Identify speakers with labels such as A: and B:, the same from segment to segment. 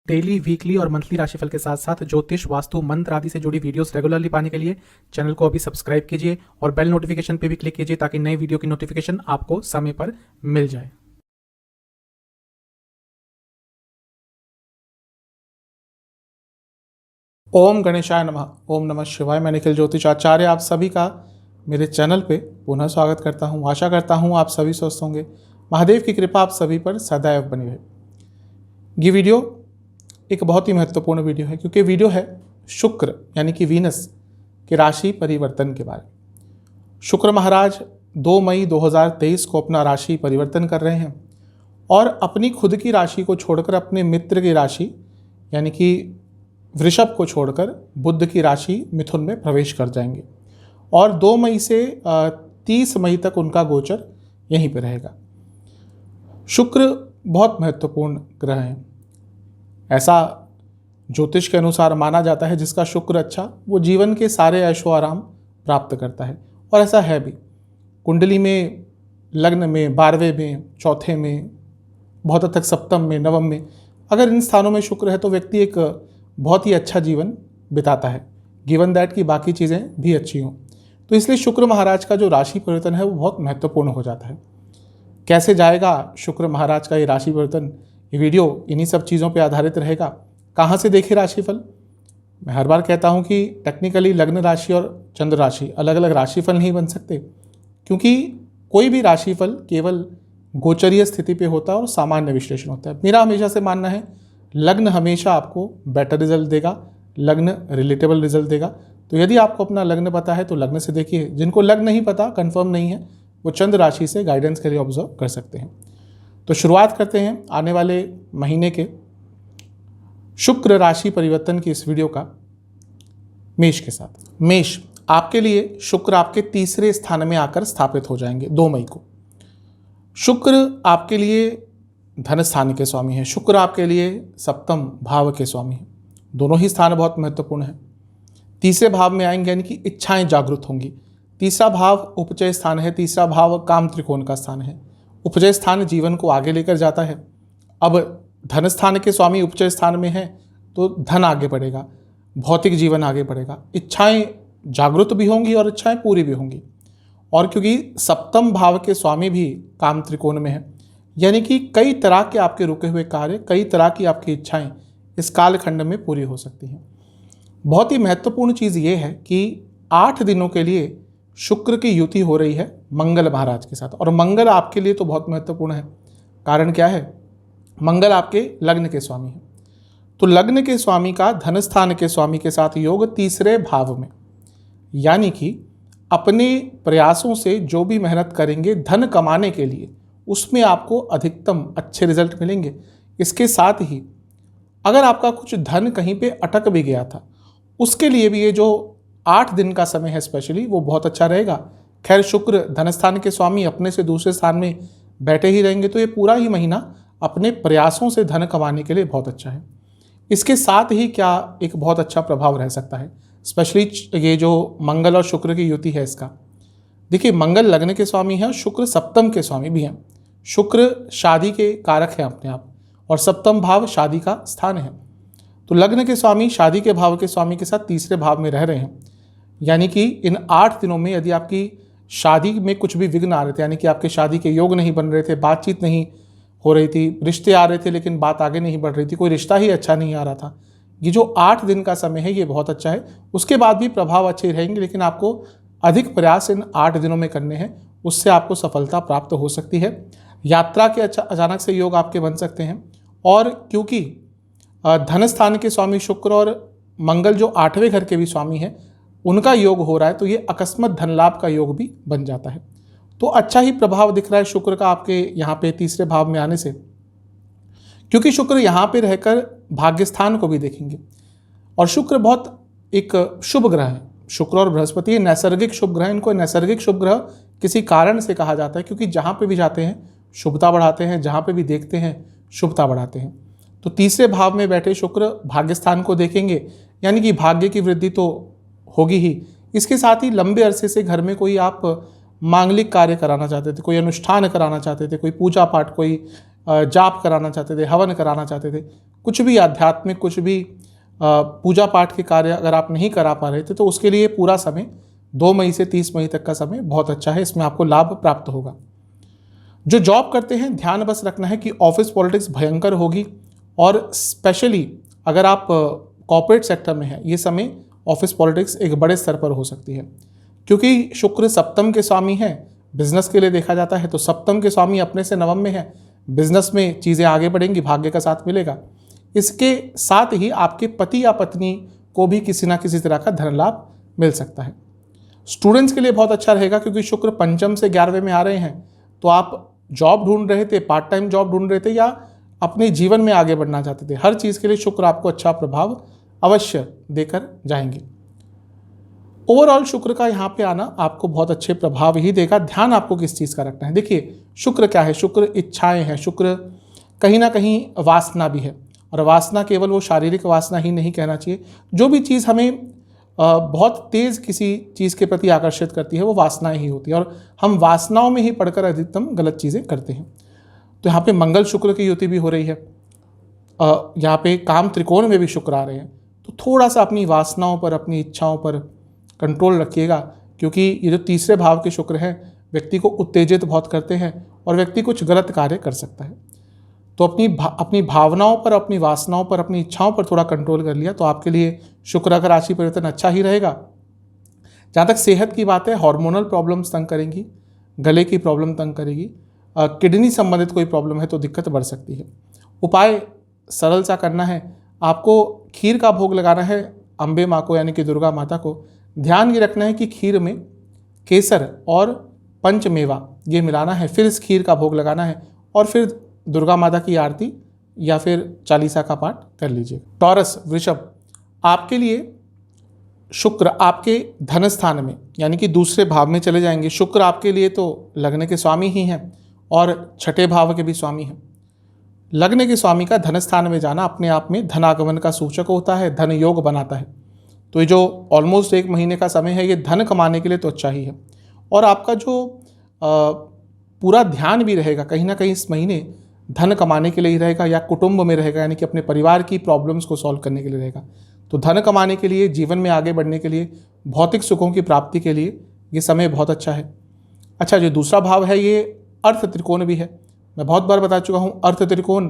A: Daily, weekly और monthly राशिफल के साथ साथ ज्योतिष, वास्तु, मंत्र आदि से जुड़ी वीडियोस रेगुलरली पाने के लिए चैनल को अभी सब्सक्राइब कीजिए और बेल नोटिफिकेशन पे भी क्लिक कीजिए ताकि नई वीडियो की नोटिफिकेशन आपको समय पर मिल जाए।
B: ओम गणेशाय नमः। ओम नमः शिवाय। मैं निखिल ज्योतिष आचार्य आप सभी का मेरे चैनल पे पुनः स्वागत करता हूँ। आशा करता हूँ आप सभी स्वस्थ होंगे। महादेव की कृपा आप सभी पर सदैव बनी रहे। ये वीडियो एक बहुत ही महत्वपूर्ण वीडियो है क्योंकि वीडियो है शुक्र यानी कि वीनस के राशि परिवर्तन के बारे में। शुक्र महाराज 2 मई 2023 को अपना राशि परिवर्तन कर रहे हैं और अपनी खुद की राशि को छोड़कर अपने मित्र की राशि यानी कि वृषभ को छोड़कर बुध की राशि मिथुन में प्रवेश कर जाएंगे और 2 मई से 30 मई तक उनका गोचर यहीं पर रहेगा। शुक्र बहुत महत्वपूर्ण ग्रह है। ऐसा ज्योतिष के अनुसार माना जाता है जिसका शुक्र अच्छा वो जीवन के सारे ऐशो आराम प्राप्त करता है और ऐसा है भी। कुंडली में, लग्न में, 12वें में, चौथे में, बहुत हद तक सप्तम में, नवम में अगर इन स्थानों में शुक्र है तो व्यक्ति एक बहुत ही अच्छा जीवन बिताता है, गिवन दैट कि बाकी चीज़ें भी अच्छी हों। तो इसलिए शुक्र महाराज का जो राशि परिवर्तन है वो बहुत महत्वपूर्ण हो जाता है। कैसे जाएगा शुक्र महाराज का ये राशि परिवर्तन, ये वीडियो इन्हीं सब चीज़ों पे आधारित रहेगा। कहाँ से देखें राशिफल? मैं हर बार कहता हूँ कि टेक्निकली लग्न राशि और चंद्र राशि अलग अलग राशिफल नहीं बन सकते क्योंकि कोई भी राशिफल केवल गोचरीय स्थिति पे होता है और सामान्य विश्लेषण होता है। मेरा हमेशा से मानना है लग्न हमेशा आपको बेटर रिजल्ट देगा, लग्न रिलेटेबल रिजल्ट देगा। तो यदि आपको अपना लग्न पता है तो लग्न से देखिए, जिनको लग्न नहीं पता, कंफर्म नहीं है, वो चंद्र राशि से गाइडेंस के लिए ऑब्जर्व कर सकते हैं। तो शुरुआत करते हैं आने वाले महीने के शुक्र राशि परिवर्तन की इस वीडियो का मेष के साथ। मेष, आपके लिए शुक्र आपके तीसरे स्थान में आकर स्थापित हो जाएंगे 2 मई को। शुक्र आपके लिए धन स्थान के स्वामी हैं। शुक्र आपके लिए सप्तम भाव के स्वामी हैं। दोनों ही स्थान बहुत महत्वपूर्ण हैं। तीसरे भाव में आएंगे यानी कि इच्छाएं जागृत होंगी। तीसरा भाव उपचय स्थान है। तीसरा भाव काम त्रिकोण का स्थान है। उपचय स्थान जीवन को आगे लेकर जाता है। अब धन स्थान के स्वामी उपचय स्थान में है तो धन आगे बढ़ेगा, भौतिक जीवन आगे बढ़ेगा, इच्छाएं जागृत भी होंगी और इच्छाएं पूरी भी होंगी। और क्योंकि सप्तम भाव के स्वामी भी काम त्रिकोण में है यानी कि कई तरह के आपके रुके हुए कार्य, कई तरह की आपकी इच्छाएं इस कालखंड में पूरी हो सकती हैं। बहुत ही महत्वपूर्ण चीज़ ये है कि 8 दिनों के लिए शुक्र की युति हो रही है मंगल महाराज के साथ और मंगल आपके लिए तो बहुत महत्वपूर्ण है। कारण क्या है? मंगल आपके लग्न के स्वामी है। तो लग्न के स्वामी का धन स्थान के स्वामी के साथ योग तीसरे भाव में, यानी कि अपने प्रयासों से जो भी मेहनत करेंगे धन कमाने के लिए उसमें आपको अधिकतम अच्छे रिजल्ट मिलेंगे। इसके साथ ही अगर आपका कुछ धन कहीं पे अटक भी गया था उसके लिए भी ये जो 8 दिन का समय है स्पेशली वो बहुत अच्छा रहेगा। खैर, शुक्र धनस्थान के स्वामी अपने से दूसरे स्थान में बैठे ही रहेंगे तो ये पूरा ही महीना अपने प्रयासों से धन कमाने के लिए बहुत अच्छा है। इसके साथ ही क्या एक बहुत अच्छा प्रभाव रह सकता है, स्पेशली ये जो मंगल और शुक्र की युति है इसका। देखिए, मंगल लग्न के स्वामी है और शुक्र सप्तम के स्वामी भी हैं। शुक्र शादी के कारक हैं अपने आप और सप्तम भाव शादी का स्थान है। तो लग्न के स्वामी शादी के भाव के स्वामी के साथ तीसरे भाव में रह रहे हैं, यानी कि इन 8 दिनों में यदि आपकी शादी में कुछ भी विघ्न आ रहे थे, यानी कि आपके शादी के योग नहीं बन रहे थे, बातचीत नहीं हो रही थी, रिश्ते आ रहे थे लेकिन बात आगे नहीं बढ़ रही थी, कोई रिश्ता ही अच्छा नहीं आ रहा था, ये जो 8 दिन का समय है ये बहुत अच्छा है। उसके बाद भी प्रभाव अच्छे रहेंगे लेकिन आपको अधिक प्रयास इन 8 दिनों में करने हैं, उससे आपको सफलता प्राप्त हो सकती है। यात्रा के अचानक से योग आपके बन सकते हैं और क्योंकि धन स्थान के स्वामी शुक्र और मंगल जो 8वें घर के भी स्वामी हैं उनका योग हो रहा है तो ये अकस्मात धन लाभ का योग भी बन जाता है। तो अच्छा ही प्रभाव दिख रहा है शुक्र का आपके यहाँ पे तीसरे भाव में आने से, क्योंकि शुक्र यहाँ पे रहकर भाग्यस्थान को भी देखेंगे और शुक्र बहुत एक शुभ ग्रह है। शुक्र और बृहस्पति नैसर्गिक शुभ ग्रह, इनको नैसर्गिक शुभ ग्रह किसी कारण से कहा जाता है क्योंकि जहाँ पे भी जाते हैं शुभता बढ़ाते हैं, जहाँ पे भी देखते हैं शुभता बढ़ाते हैं। तो तीसरे भाव में बैठे शुक्र भाग्यस्थान को देखेंगे यानी कि भाग्य की वृद्धि तो होगी ही। इसके साथ ही लंबे अरसे से घर में कोई आप मांगलिक कार्य कराना चाहते थे, कोई अनुष्ठान कराना चाहते थे, कोई पूजा पाठ, कोई जाप कराना चाहते थे, हवन कराना चाहते थे, कुछ भी आध्यात्मिक, कुछ भी पूजा पाठ के कार्य अगर आप नहीं करा पा रहे थे तो उसके लिए पूरा समय 2 मई से 30 मई तक का समय बहुत अच्छा है, इसमें आपको लाभ प्राप्त होगा। जो जॉब करते हैं ध्यान बस रखना है कि ऑफिस पॉलिटिक्स भयंकर होगी, और स्पेशली अगर आप कॉर्पोरेट सेक्टर में हैं ये समय ऑफिस पॉलिटिक्स एक बड़े स्तर पर हो सकती है, क्योंकि शुक्र सप्तम के स्वामी है। बिजनेस के लिए देखा जाता है तो सप्तम के स्वामी अपने से नवम में है, बिजनेस में चीज़ें आगे बढ़ेंगी, भाग्य का साथ मिलेगा। इसके साथ ही आपके पति या पत्नी को भी किसी ना किसी तरह का धन लाभ मिल सकता है। स्टूडेंट्स के लिए बहुत अच्छा रहेगा क्योंकि शुक्र पंचम से 11वें में आ रहे हैं, तो आप जॉब ढूंढ रहे थे, पार्ट टाइम जॉब ढूंढ रहे थे या अपने जीवन में आगे बढ़ना चाहते थे, हर चीज़ के लिए शुक्र आपको अच्छा प्रभाव अवश्य देकर जाएंगे। ओवरऑल शुक्र का यहाँ पे आना आपको बहुत अच्छे प्रभाव ही देगा। ध्यान आपको किस चीज़ का रखना है। देखिए शुक्र क्या है, शुक्र इच्छाएं हैं, शुक्र कहीं ना कहीं वासना भी है, और वासना केवल वो शारीरिक वासना ही नहीं कहना चाहिए। जो भी चीज़ हमें बहुत तेज़ किसी चीज़ के प्रति आकर्षित करती है वो वासनाएं ही होती है, और हम वासनाओं में ही पढ़कर अधिकतम गलत चीज़ें करते हैं। तो यहाँ पे मंगल शुक्र की युति भी हो रही है, यहाँ पे काम त्रिकोण में भी शुक्र आ रहे हैं, तो थोड़ा सा अपनी वासनाओं पर, अपनी इच्छाओं पर कंट्रोल रखिएगा, क्योंकि ये जो तीसरे भाव के शुक्र हैं व्यक्ति को उत्तेजित बहुत करते हैं और व्यक्ति कुछ गलत कार्य कर सकता है। तो अपनी भावनाओं पर, अपनी वासनाओं पर, अपनी इच्छाओं पर थोड़ा कंट्रोल कर लिया तो आपके लिए शुक्र का राशि परिवर्तन अच्छा ही रहेगा। जहाँ तक सेहत की बात है, हार्मोनल प्रॉब्लम्स तंग करेंगी, गले की प्रॉब्लम तंग करेगी, किडनी संबंधित कोई प्रॉब्लम है तो दिक्कत बढ़ सकती है। उपाय सरल सा करना है, आपको खीर का भोग लगाना है अम्बे माँ को यानी कि दुर्गा माता को। ध्यान ये रखना है कि खीर में केसर और पंचमेवा ये मिलाना है, फिर इस खीर का भोग लगाना है और फिर दुर्गा माता की आरती या फिर चालीसा का पाठ कर लीजिए। टॉरस वृषभ, आपके लिए शुक्र आपके धन स्थान में यानी कि दूसरे भाव में चले जाएंगे। शुक्र आपके लिए तो लग्न के स्वामी ही हैं और छठे भाव के भी स्वामी हैं। लग्न के स्वामी का धन स्थान में जाना अपने आप में धनागमन का सूचक होता है, धन योग बनाता है। तो ये जो ऑलमोस्ट 1 महीने का समय है ये धन कमाने के लिए तो अच्छा ही है, और आपका जो पूरा ध्यान भी रहेगा कहीं ना कहीं इस महीने धन कमाने के लिए ही रहेगा, या कुटुंब में रहेगा यानी कि अपने परिवार की प्रॉब्लम्स को सॉल्व करने के लिए रहेगा। तो धन कमाने के लिए, जीवन में आगे बढ़ने के लिए, भौतिक सुखों की प्राप्ति के लिए ये समय बहुत अच्छा है। अच्छा, जो दूसरा भाव है ये अर्थ त्रिकोण भी है। मैं बहुत बार बता चुका हूँ, अर्थ त्रिकोण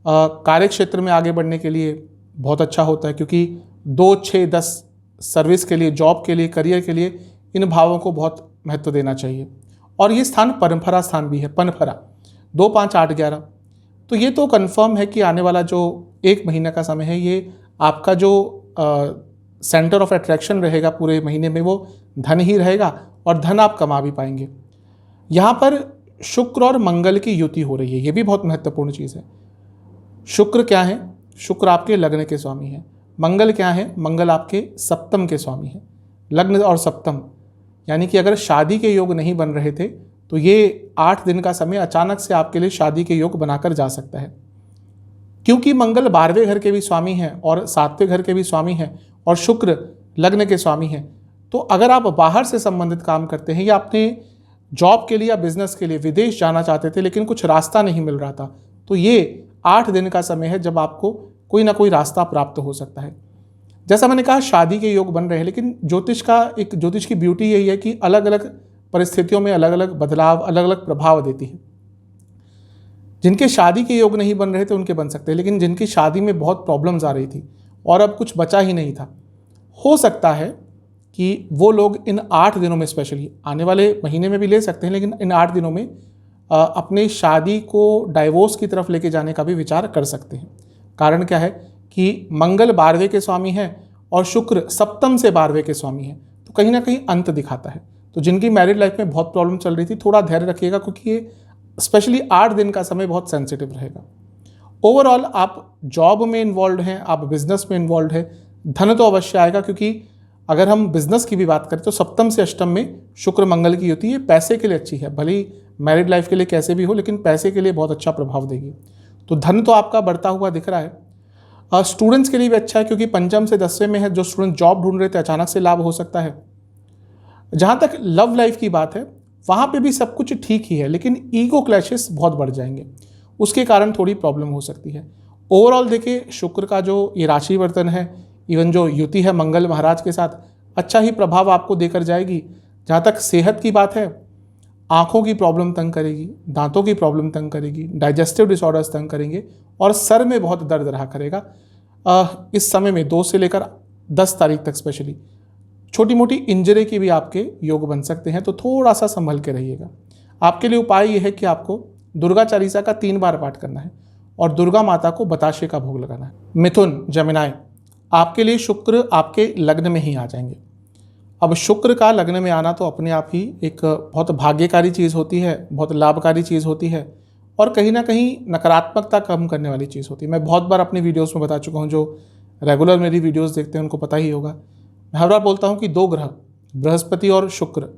B: कार्य क्षेत्र में आगे बढ़ने के लिए बहुत अच्छा होता है, क्योंकि 2, 6, 10 सर्विस के लिए, जॉब के लिए, करियर के लिए इन भावों को बहुत महत्व देना चाहिए। और ये स्थान परंपरा स्थान भी है, पनफरा 2, 5, 8, 11। तो ये तो कंफर्म है कि आने वाला जो 1 महीने का समय है ये आपका जो सेंटर ऑफ अट्रैक्शन रहेगा पूरे महीने में वो धन ही रहेगा, और धन आप कमा भी पाएंगे। यहाँ पर शुक्र और मंगल की युति हो रही है, ये भी बहुत महत्वपूर्ण चीज़ है। शुक्र क्या है? शुक्र आपके लग्न के स्वामी है। मंगल क्या है? मंगल आपके सप्तम के स्वामी है। लग्न और सप्तम यानी कि अगर शादी के योग नहीं बन रहे थे तो ये 8 दिन का समय अचानक से आपके लिए शादी के योग बनाकर जा सकता है, क्योंकि मंगल 12वें घर के भी स्वामी हैं और 7वें घर के भी स्वामी हैं और शुक्र लग्न के स्वामी हैं। तो अगर आप बाहर से संबंधित काम करते हैं या अपने जॉब के लिए या बिजनेस के लिए विदेश जाना चाहते थे लेकिन कुछ रास्ता नहीं मिल रहा था, तो ये 8 दिन का समय है जब आपको कोई ना कोई रास्ता प्राप्त हो सकता है। जैसा मैंने कहा शादी के योग बन रहे हैं, लेकिन ज्योतिष की ब्यूटी यही है कि अलग अलग परिस्थितियों में अलग अलग बदलाव, अलग अलग प्रभाव देती है। जिनके शादी के योग नहीं बन रहे थे उनके बन सकते हैं, लेकिन जिनकी शादी में बहुत प्रॉब्लम्स आ रही थी और अब कुछ बचा ही नहीं था, हो सकता है कि वो लोग इन 8 दिनों में, स्पेशली आने वाले महीने में भी ले सकते हैं, लेकिन इन 8 दिनों में अपने शादी को डाइवोर्स की तरफ लेके जाने का भी विचार कर सकते हैं। कारण क्या है कि मंगल 12वें के स्वामी हैं और शुक्र सप्तम से 12वें के स्वामी हैं, तो कहीं ना कहीं अंत दिखाता है। तो जिनकी मैरिड लाइफ में बहुत प्रॉब्लम चल रही थी, थोड़ा धैर्य रखिएगा, क्योंकि ये स्पेशली 8 दिन का समय बहुत सेंसिटिव रहेगा। ओवरऑल आप जॉब में इन्वॉल्व हैं, आप बिजनेस में इन्वॉल्व हैं, धन तो अवश्य आएगा, क्योंकि अगर हम बिजनेस की भी बात करें तो सप्तम से अष्टम में शुक्र मंगल की युति, ये पैसे के लिए अच्छी है। भले ही मैरिड लाइफ के लिए कैसे भी हो, लेकिन पैसे के लिए बहुत अच्छा प्रभाव देगी। तो धन तो आपका बढ़ता हुआ दिख रहा है। स्टूडेंट्स के लिए भी अच्छा है, क्योंकि पंचम से 10वें में है। जो स्टूडेंट जॉब ढूंढ रहे थे अचानक से लाभ हो सकता है। जहाँ तक लव लाइफ की बात है, वहाँ पे भी सब कुछ ठीक ही है, लेकिन ईगो क्लैशेस बहुत बढ़ जाएंगे। उसके कारण थोड़ी प्रॉब्लम हो सकती है। ओवरऑल देखिए, शुक्र का जो ये राशि वर्तन है, इवन जो युति है मंगल महाराज के साथ, अच्छा ही प्रभाव आपको देकर जाएगी। जहाँ तक सेहत की बात है, आँखों की प्रॉब्लम तंग करेगी, दांतों की प्रॉब्लम तंग करेगी, डाइजेस्टिव डिसऑर्डर्स तंग करेंगे और सर में बहुत दर्द रहा करेगा। इस समय में 2 से लेकर 10 तारीख तक स्पेशली छोटी मोटी इंजरी की भी आपके योग बन सकते हैं, तो थोड़ा सा संभल के रहिएगा। आपके लिए उपाय यह है कि आपको दुर्गा चालीसा का 3 बार पाठ करना है और दुर्गा माता को बताशे का भोग लगाना है। मिथुन, जमिनाय, आपके लिए शुक्र आपके लग्न में ही आ जाएंगे। अब शुक्र का लग्न में आना तो अपने आप ही एक बहुत भाग्यकारी चीज़ होती है, बहुत लाभकारी चीज़ होती है और कहीं ना कहीं नकारात्मकता कम करने वाली चीज़ होती है। मैं बहुत बार अपनी वीडियोस में बता चुका हूँ, जो रेगुलर मेरी वीडियोस देखते हैं उनको पता ही होगा। मैं हर बार बोलता हूँ कि 2 ग्रह बृहस्पति और शुक्र,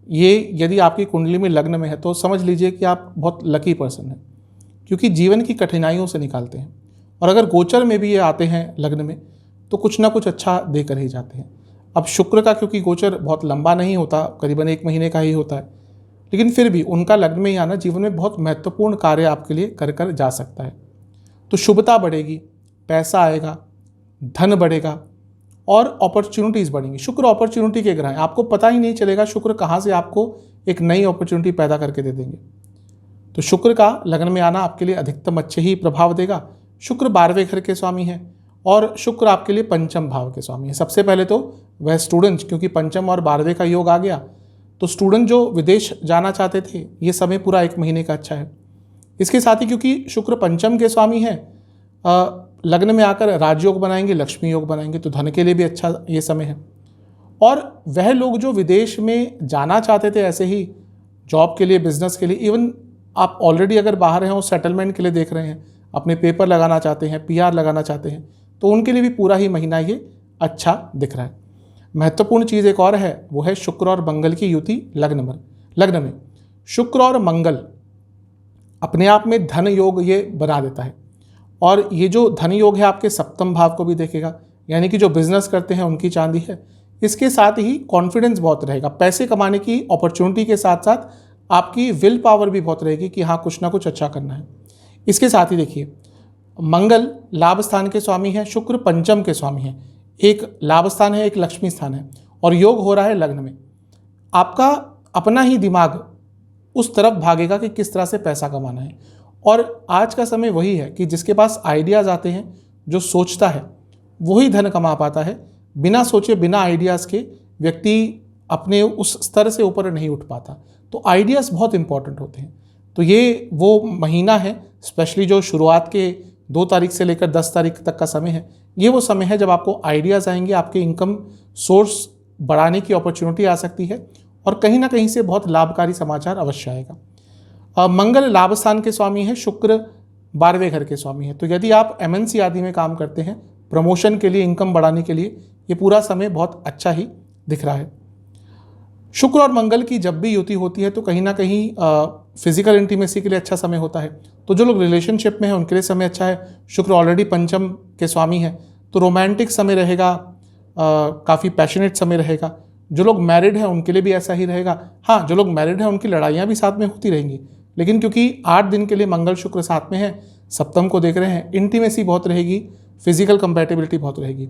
B: ये यदि आपकी कुंडली में लग्न में है तो समझ लीजिए कि आप बहुत लकी पर्सन हैं, क्योंकि जीवन की कठिनाइयों से निकालते हैं। और अगर गोचर में भी ये आते हैं लग्न में तो कुछ ना कुछ अच्छा देकर ही जाते हैं। अब शुक्र का क्योंकि गोचर बहुत लंबा नहीं होता, करीबन 1 महीने का ही होता है, लेकिन फिर भी उनका लग्न में ही आना जीवन में बहुत महत्वपूर्ण कार्य आपके लिए कर जा सकता है। तो शुभता बढ़ेगी, पैसा आएगा, धन बढ़ेगा और अपॉर्चुनिटीज़ बढ़ेंगी। शुक्र अपॉर्चुनिटी के ग्रह हैं, आपको पता ही नहीं चलेगा शुक्र कहाँ से आपको एक नई अपॉर्चुनिटी पैदा करके दे देंगे। तो शुक्र का लग्न में आना आपके लिए अधिकतम अच्छे ही प्रभाव देगा। शुक्र 12वें घर के स्वामी हैं और शुक्र आपके लिए 5म भाव के स्वामी है। सबसे पहले तो वह स्टूडेंट्स, क्योंकि 5म और 12वें का योग आ गया, तो स्टूडेंट जो विदेश जाना चाहते थे ये समय पूरा 1 महीने का अच्छा है। इसके साथ ही क्योंकि शुक्र 5म के स्वामी हैं, लग्न में आकर राजयोग बनाएंगे, लक्ष्मी योग बनाएंगे, तो धन के लिए भी अच्छा ये समय है। और वह लोग जो विदेश में जाना चाहते थे ऐसे ही जॉब के लिए, बिजनेस के लिए, इवन आप ऑलरेडी अगर बाहर हैं और सेटलमेंट के लिए देख रहे हैं, अपने पेपर लगाना चाहते हैं, PR लगाना चाहते हैं, तो उनके लिए भी पूरा ही महीना ये अच्छा दिख रहा है। महत्वपूर्ण चीज़ एक और है, वो है शुक्र और मंगल की युति लग्न में। शुक्र और मंगल अपने आप में धन योग ये बना देता है और ये जो धन योग है आपके 7म भाव को भी देखेगा, यानी कि जो बिजनेस करते हैं उनकी चांदी है। इसके साथ ही कॉन्फिडेंस बहुत रहेगा, पैसे कमाने की अपॉर्चुनिटी के साथ साथ आपकी विल पावर भी बहुत रहेगी कि हाँ कुछ ना कुछ अच्छा करना है। इसके साथ ही देखिए, मंगल लाभ स्थान के स्वामी है, शुक्र 5म के स्वामी है। एक लाभ स्थान है, एक लक्ष्मी स्थान है और योग हो रहा है लग्न में। आपका अपना ही दिमाग उस तरफ भागेगा कि किस तरह से पैसा कमाना है। और आज का समय वही है कि जिसके पास आइडियाज़ आते हैं, जो सोचता है वही धन कमा पाता है। बिना सोचे, बिना आइडियाज़ के व्यक्ति अपने उस स्तर से ऊपर नहीं उठ पाता। तो आइडियाज़ बहुत इंपॉर्टेंट होते हैं। तो ये वो महीना है, स्पेशली जो शुरुआत के 2 तारीख से लेकर 10 तारीख तक का समय है, ये वो समय है जब आपको आइडियाज़ आएंगे, आपके इनकम सोर्स बढ़ाने की अपॉर्चुनिटी आ सकती है और कहीं ना कहीं से बहुत लाभकारी समाचार अवश्य आएगा। मंगल लाभ स्थान के स्वामी है, शुक्र 12वें घर के स्वामी है। तो यदि आप MNC आदि में काम करते हैं, प्रमोशन के लिए, इनकम बढ़ाने के लिए, ये पूरा समय बहुत अच्छा ही दिख रहा है। शुक्र और मंगल की जब भी युति होती है तो कहीं ना कहीं फिजिकल इंटीमेसी के लिए अच्छा समय होता है। तो जो लोग रिलेशनशिप में हैं उनके लिए समय अच्छा है। शुक्र ऑलरेडी 5म के स्वामी है, तो रोमांटिक समय रहेगा, काफ़ी पैशनेट समय रहेगा। जो लोग मैरिड हैं उनके लिए भी ऐसा ही रहेगा। हाँ, जो लोग मैरिड हैं उनकी लड़ाइयाँ भी साथ में होती रहेंगी, लेकिन क्योंकि 8 दिन के लिए मंगल शुक्र साथ में है, 7म को देख रहे हैं, इंटीमेसी बहुत रहेगी, फिजिकल कंपैटिबिलिटी बहुत रहेगी।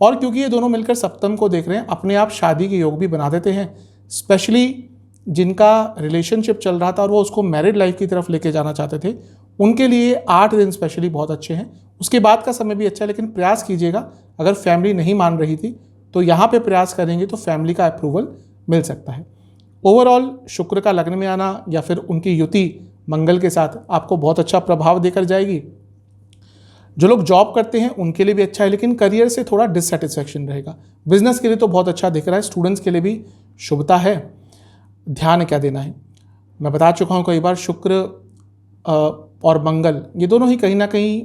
B: और क्योंकि ये दोनों मिलकर 7म को देख रहे हैं, अपने आप शादी के योग भी बना देते हैं। स्पेशली जिनका रिलेशनशिप चल रहा था और वो उसको मैरिड लाइफ की तरफ लेके जाना चाहते थे, उनके लिए 8 दिन स्पेशली बहुत अच्छे हैं। उसके बाद का समय भी अच्छा है, लेकिन प्रयास कीजिएगा, अगर फैमिली नहीं मान रही थी तो यहाँ पे प्रयास करेंगे तो फैमिली का अप्रूवल मिल सकता है। ओवरऑल शुक्र का लग्न में आना या फिर उनकी युति मंगल के साथ आपको बहुत अच्छा प्रभाव देकर जाएगी। जो लोग जॉब करते हैं उनके लिए भी अच्छा है, लेकिन करियर से थोड़ा डिससेटिस्फैक्शन रहेगा। बिजनेस के लिए तो बहुत अच्छा दिख रहा है, स्टूडेंट्स के लिए भी शुभता है। ध्यान क्या देना है, मैं बता चुका हूँ कई बार, शुक्र और मंगल ये दोनों ही कहीं ना कहीं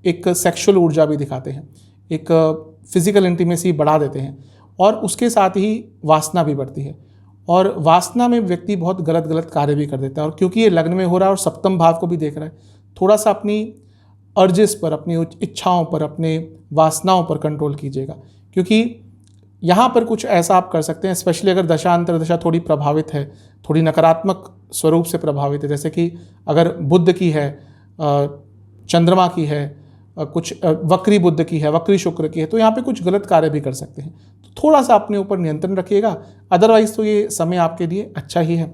B: एक सेक्सुअल ऊर्जा भी दिखाते हैं, एक फिजिकल इंटीमेसी बढ़ा देते हैं और उसके साथ ही वासना भी बढ़ती है। और वासना में व्यक्ति बहुत गलत कार्य भी कर देता है। और क्योंकि ये लग्न में हो रहा है और 7म भाव को भी देख रहा है, थोड़ा सा अपनी अर्जेस पर, अपनी इच्छाओं पर, अपने वासनाओं पर कंट्रोल कीजिएगा, क्योंकि यहाँ पर कुछ ऐसा आप कर सकते हैं, स्पेशली अगर दशा अंतर्दशा थोड़ी प्रभावित है, थोड़ी नकारात्मक स्वरूप से प्रभावित है, जैसे कि अगर बुध की है चंद्रमा की है, कुछ वक्री बुध की है, वक्री शुक्र की है, तो यहाँ पे कुछ गलत कार्य भी कर सकते हैं। तो थोड़ा सा अपने ऊपर नियंत्रण रखिएगा, अदरवाइज तो ये समय आपके लिए अच्छा ही है।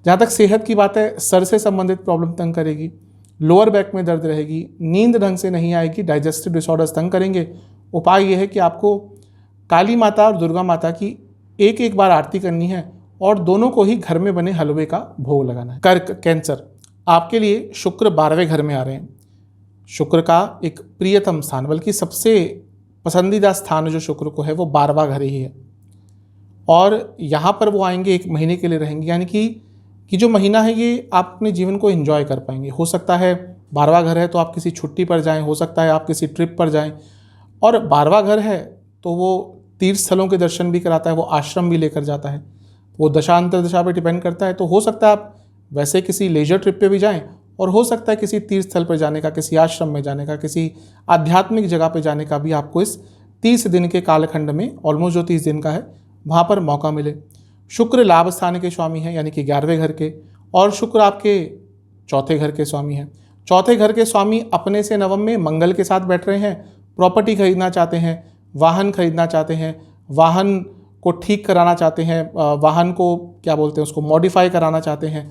B: जहाँ तक सेहत की बात है, सर से संबंधित प्रॉब्लम तंग करेगी, लोअर बैक में दर्द रहेगी, नींद ढंग से नहीं आएगी, डाइजेस्टिव डिसऑर्डर्स तंग करेंगे। उपाय यह है कि आपको काली माता और दुर्गा माता की एक एक बार आरती करनी है और दोनों को ही घर में बने हलवे का भोग लगाना है। कर्क, कैंसर, आपके लिए शुक्र 12वें घर में आ रहे हैं। शुक्र का एक प्रियतम स्थान, बल्कि सबसे पसंदीदा स्थान जो शुक्र को है वो 12वां घर ही है, और यहाँ पर वो आएंगे, 1 महीने के लिए रहेंगे, यानी कि जो महीना है ये आप अपने जीवन को एंजॉय कर पाएंगे। हो सकता है 12वां घर है तो आप किसी छुट्टी पर जाएं, हो सकता है आप किसी ट्रिप पर जाएं, और 12वां घर है तो वो तीर्थ स्थलों के दर्शन भी कराता है, वो आश्रम भी लेकर जाता है, वो दशा अंतर दशा पे डिपेंड करता है। तो हो सकता है आप वैसे किसी लेजर ट्रिप पे भी जाएं, और हो सकता है किसी तीर्थ स्थल पर जाने का, किसी आश्रम में जाने का, किसी आध्यात्मिक जगह पे जाने का भी आपको इस 30 दिन के कालखंड में, ऑलमोस्ट जो 30 दिन का है, वहाँ पर मौका मिले। शुक्र लाभ स्थान के स्वामी हैं, यानी कि 11वें घर के, और शुक्र आपके 4थे घर के स्वामी हैं। 4थे घर के स्वामी अपने से नवम में मंगल के साथ बैठ रहे हैं। प्रॉपर्टी खरीदना चाहते हैं, वाहन खरीदना चाहते हैं, वाहन को ठीक कराना चाहते हैं, वाहन को क्या बोलते हैं उसको मॉडिफाई कराना चाहते हैं,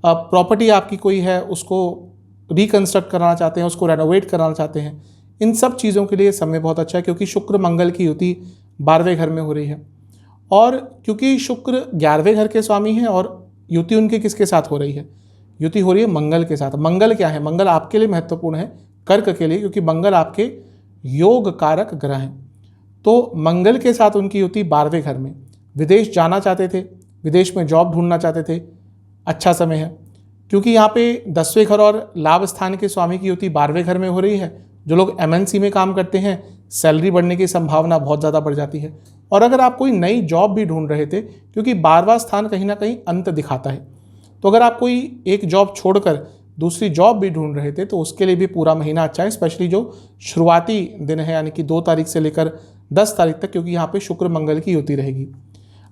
B: प्रॉपर्टी आपकी कोई है उसको रिकंस्ट्रक्ट कराना चाहते हैं, उसको रेनोवेट कराना चाहते हैं। इन सब चीज़ों के लिए समय बहुत अच्छा है, क्योंकि शुक्र मंगल की युति 12वें घर में हो रही है, और क्योंकि शुक्र 11वें घर के स्वामी हैं, और युति उनकी किसके साथ हो रही है? युति हो रही है मंगल के साथ। मंगल क्या है? मंगल आपके लिए महत्वपूर्ण है, कर्क के लिए, क्योंकि मंगल आपके योग कारक ग्रह हैं। तो मंगल के साथ उनकी युति 12वें घर में। विदेश जाना चाहते थे, विदेश में जॉब ढूंढना चाहते थे, अच्छा समय है, क्योंकि यहाँ पे 10वें घर और लाभ स्थान के स्वामी की युति 12वें घर में हो रही है। जो लोग MNC में काम करते हैं, सैलरी बढ़ने की संभावना बहुत ज़्यादा बढ़ जाती है। और अगर आप कोई नई जॉब भी ढूंढ रहे थे, क्योंकि 12वां स्थान कहीं ना कहीं अंत दिखाता है, तो अगर आप कोई एक जॉब छोड़कर दूसरी जॉब भी ढूंढ रहे थे तो उसके लिए भी पूरा महीना अच्छा है, स्पेशली जो शुरुआती दिन है, यानी कि 2 तारीख से लेकर 10 तारीख तक, क्योंकि यहाँ पे शुक्र मंगल की युति रहेगी।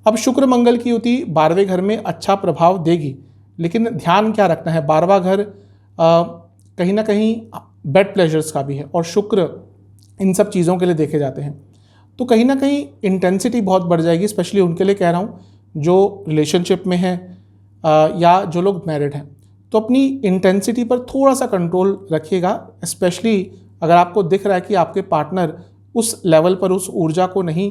B: अब शुक्र मंगल की युति 12वें घर में अच्छा प्रभाव देगी, लेकिन ध्यान क्या रखना है, 12वां घर कहीं ना कहीं बेड प्लेजर्स का भी है, और शुक्र इन सब चीज़ों के लिए देखे जाते हैं। तो कहीं ना कहीं इंटेंसिटी बहुत बढ़ जाएगी, स्पेशली उनके लिए कह रहा हूँ जो रिलेशनशिप में हैं या जो लोग मैरिड हैं। तो अपनी इंटेंसिटी पर थोड़ा सा कंट्रोल रखिएगा, स्पेशली अगर आपको दिख रहा है कि आपके पार्टनर उस लेवल पर उस ऊर्जा को नहीं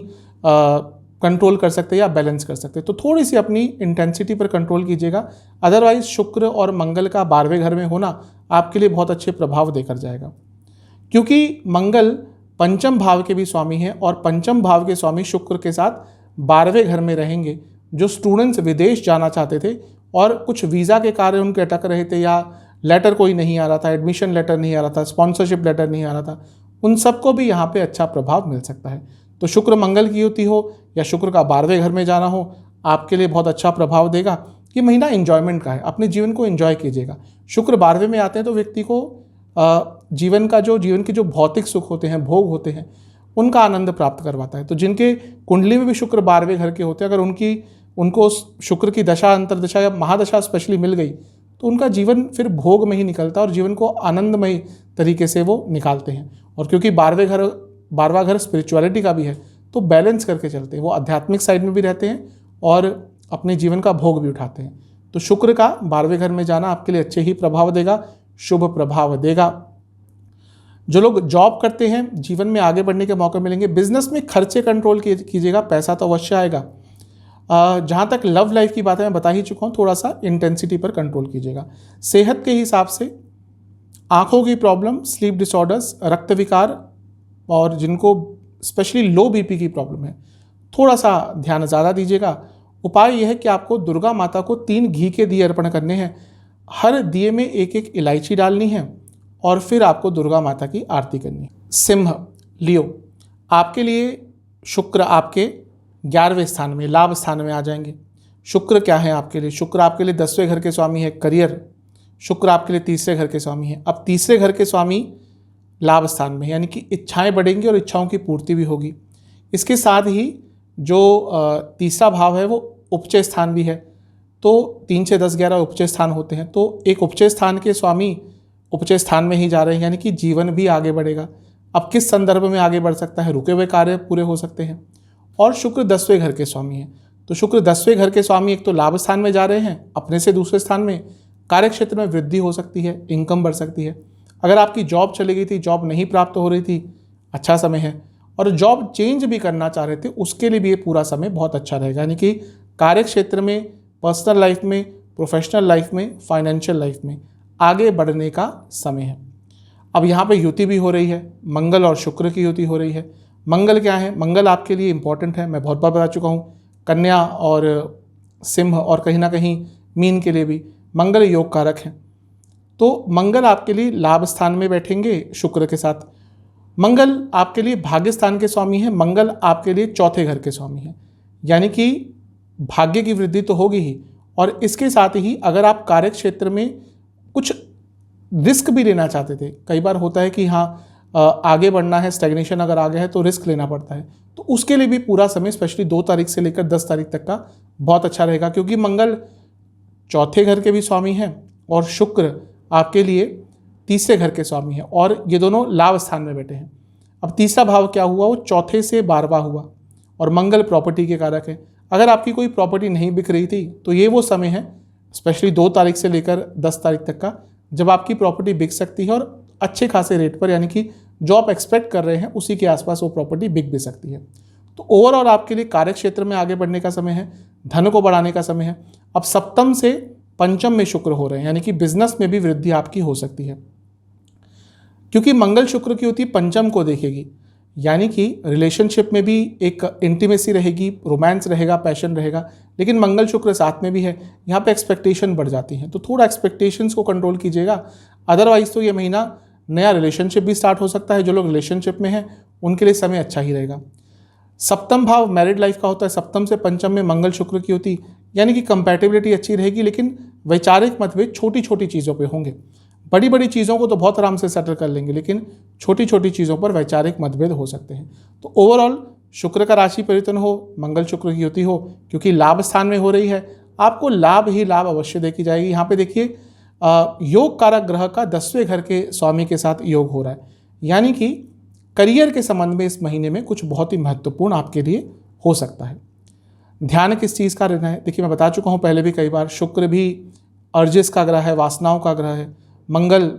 B: कंट्रोल कर सकते या बैलेंस कर सकते, तो थोड़ी सी अपनी इंटेंसिटी पर कंट्रोल कीजिएगा। अदरवाइज शुक्र और मंगल का 12वें घर में होना आपके लिए बहुत अच्छे प्रभाव देकर जाएगा, क्योंकि मंगल पंचम भाव के भी स्वामी हैं, और पंचम भाव के स्वामी शुक्र के साथ 12वें घर में रहेंगे। जो स्टूडेंट्स विदेश जाना चाहते थे और कुछ वीज़ा के कार्य उनके अटक रहे थे, या लेटर कोई नहीं आ रहा था, एडमिशन लेटर नहीं आ रहा था, स्पॉन्सरशिप लेटर नहीं आ रहा था, उन सबको भी यहाँ पे अच्छा प्रभाव मिल सकता है। तो शुक्र मंगल की युति हो या शुक्र का 12वें घर में जाना हो, आपके लिए बहुत अच्छा प्रभाव देगा। ये महीना एंजॉयमेंट का है, अपने जीवन को एंजॉय कीजिएगा। शुक्र 12वें में आते हैं तो व्यक्ति को जीवन के जो भौतिक सुख होते हैं, भोग होते हैं, उनका आनंद प्राप्त करवाता है। तो जिनके कुंडली में भी शुक्र 12वें घर के होते हैं, अगर उनको शुक्र की दशा, अंतरदशा या महादशा स्पेशली मिल गई, तो उनका जीवन फिर भोग में ही निकलता है और जीवन को आनंदमयी तरीके से वो निकालते हैं। और क्योंकि 12वां घर स्पिरिचुअलिटी का भी है, तो बैलेंस करके चलते हैं, वो आध्यात्मिक साइड में भी रहते हैं और अपने जीवन का भोग भी उठाते हैं। तो शुक्र का 12वें घर में जाना आपके लिए अच्छे ही प्रभाव देगा, शुभ प्रभाव देगा। जो लोग जॉब करते हैं, जीवन में आगे बढ़ने के मौके मिलेंगे। बिजनेस में खर्चे कंट्रोल कीजिएगा, पैसा तो अवश्य आएगा। जहाँ तक लव लाइफ की बात है मैं बता ही चुका हूँ, थोड़ा सा इंटेंसिटी पर कंट्रोल कीजिएगा। सेहत के हिसाब से आँखों की प्रॉब्लम, स्लीप डिसऑर्डर्स, रक्त विकार, और जिनको स्पेशली लो बीपी की प्रॉब्लम है, थोड़ा सा ध्यान ज़्यादा दीजिएगा। उपाय यह है कि आपको दुर्गा माता को 3 घी के दिए अर्पण करने हैं। हर दिए में एक एक इलायची डालनी है और फिर आपको दुर्गा माता की आरती करनी है। सिंह, लियो, आपके लिए शुक्र आपके 11वें स्थान में, लाभ स्थान में आ जाएंगे। शुक्र क्या है आपके लिए? शुक्र आपके लिए 10वें घर के स्वामी है, करियर। शुक्र आपके लिए 3रे घर के स्वामी है। अब 3रे घर के स्वामी लाभ स्थान में, यानी कि इच्छाएं बढ़ेंगी और इच्छाओं की पूर्ति भी होगी। इसके साथ ही जो तीसरा भाव है वो उपचय स्थान भी है। तो 3 से 10 11 उपचय स्थान होते हैं। तो एक उपचय स्थान के स्वामी उपचय स्थान में ही जा रहे हैं, यानी कि जीवन भी आगे बढ़ेगा। अब किस संदर्भ में आगे बढ़ सकता है? रुके हुए कार्य पूरे हो सकते हैं। और शुक्र 10वें घर के स्वामी हैं, तो शुक्र 10वें घर के स्वामी एक तो लाभ स्थान में जा रहे हैं, अपने से दूसरे स्थान में, कार्य क्षेत्र में वृद्धि हो सकती है, इनकम बढ़ सकती है। अगर आपकी जॉब चली गई थी, जॉब नहीं प्राप्त हो रही थी, अच्छा समय है। और जॉब चेंज भी करना चाह रहे थे, उसके लिए भी ये पूरा समय बहुत अच्छा रहेगा, यानी कि कार्य क्षेत्र में, पर्सनल लाइफ में, प्रोफेशनल लाइफ में, फाइनेंशियल लाइफ में आगे बढ़ने का समय है। अब यहाँ पे युति भी हो रही है, मंगल और शुक्र की युति हो रही है। मंगल क्या है? मंगल आपके लिए इंपॉर्टेंट है, मैं बहुत बार बता चुका हूँ। कन्या और सिंह और कहीं ना कहीं मीन के लिए भी मंगल योग कारक है। तो मंगल आपके लिए लाभ स्थान में बैठेंगे शुक्र के साथ। मंगल आपके लिए भाग्य स्थान के स्वामी है, मंगल आपके लिए चौथे घर के स्वामी है, यानी कि भाग्य की वृद्धि तो होगी ही, और इसके साथ ही अगर आप कार्य क्षेत्र में कुछ रिस्क भी लेना चाहते थे, कई बार होता है कि हाँ आगे बढ़ना है, स्टैग्नेशन अगर आ गया है तो रिस्क लेना पड़ता है, तो उसके लिए भी पूरा समय स्पेशली 2 तारीख से लेकर 10 तारीख तक का बहुत अच्छा रहेगा, क्योंकि मंगल चौथे घर के भी स्वामी हैं और शुक्र आपके लिए तीसरे घर के स्वामी हैं, और ये दोनों लाभ स्थान में बैठे हैं। अब तीसरा भाव क्या हुआ? वो चौथे से 12वां हुआ, और मंगल प्रॉपर्टी के कारक है। अगर आपकी कोई प्रॉपर्टी नहीं बिक रही थी तो ये वो समय है, स्पेशली 2 तारीख से लेकर 10 तारीख तक का, जब आपकी प्रॉपर्टी बिक सकती है और अच्छे खासे रेट पर, यानी कि जो आप एक्सपेक्ट कर रहे हैं उसी के आसपास वो प्रॉपर्टी बिक भी सकती है। तो ओवरऑल आपके लिए कार्य क्षेत्र में आगे बढ़ने का समय है, धन को बढ़ाने का समय है। अब सप्तम से पंचम में शुक्र हो रहे हैं, यानी कि बिजनेस में भी वृद्धि आपकी हो सकती है, क्योंकि मंगल शुक्र की युति पंचम को देखेगी, यानी कि रिलेशनशिप में भी एक इंटीमेसी रहेगी, रोमांस रहेगा, पैशन रहेगा, लेकिन मंगल शुक्र साथ में भी है, यहाँ पे एक्सपेक्टेशन बढ़ जाती हैं, तो थोड़ा एक्सपेक्टेशंस को कंट्रोल कीजिएगा। अदरवाइज तो ये महीना नया रिलेशनशिप भी स्टार्ट हो सकता है, जो लोग रिलेशनशिप में हैं उनके लिए समय अच्छा ही रहेगा। सप्तम भाव मैरिड लाइफ का होता है, सप्तम से पंचम में मंगल शुक्र की होती, यानी कि कंपैटिबिलिटी अच्छी रहेगी, लेकिन वैचारिक मतभेद छोटी छोटी चीज़ों पे होंगे। बड़ी बड़ी चीज़ों को तो बहुत आराम से सेटल कर लेंगे, लेकिन छोटी छोटी चीज़ों पर वैचारिक मतभेद हो सकते हैं। तो ओवरऑल शुक्र का राशि परिवर्तन हो, मंगल शुक्र की युति हो, क्योंकि लाभ स्थान में हो रही है, आपको लाभ ही लाभ अवश्य देखी जाएगी। यहाँ पे देखिए योग कारक ग्रह का 10वें घर के स्वामी के साथ योग हो रहा है, यानी कि करियर के संबंध में इस महीने में कुछ बहुत ही महत्वपूर्ण आपके लिए हो सकता है। ध्यान किस चीज़ का रहना है? देखिए मैं बता चुका हूँ पहले भी कई बार, शुक्र भी अर्जिस का ग्रह है, वासनाओं का ग्रह है। मंगल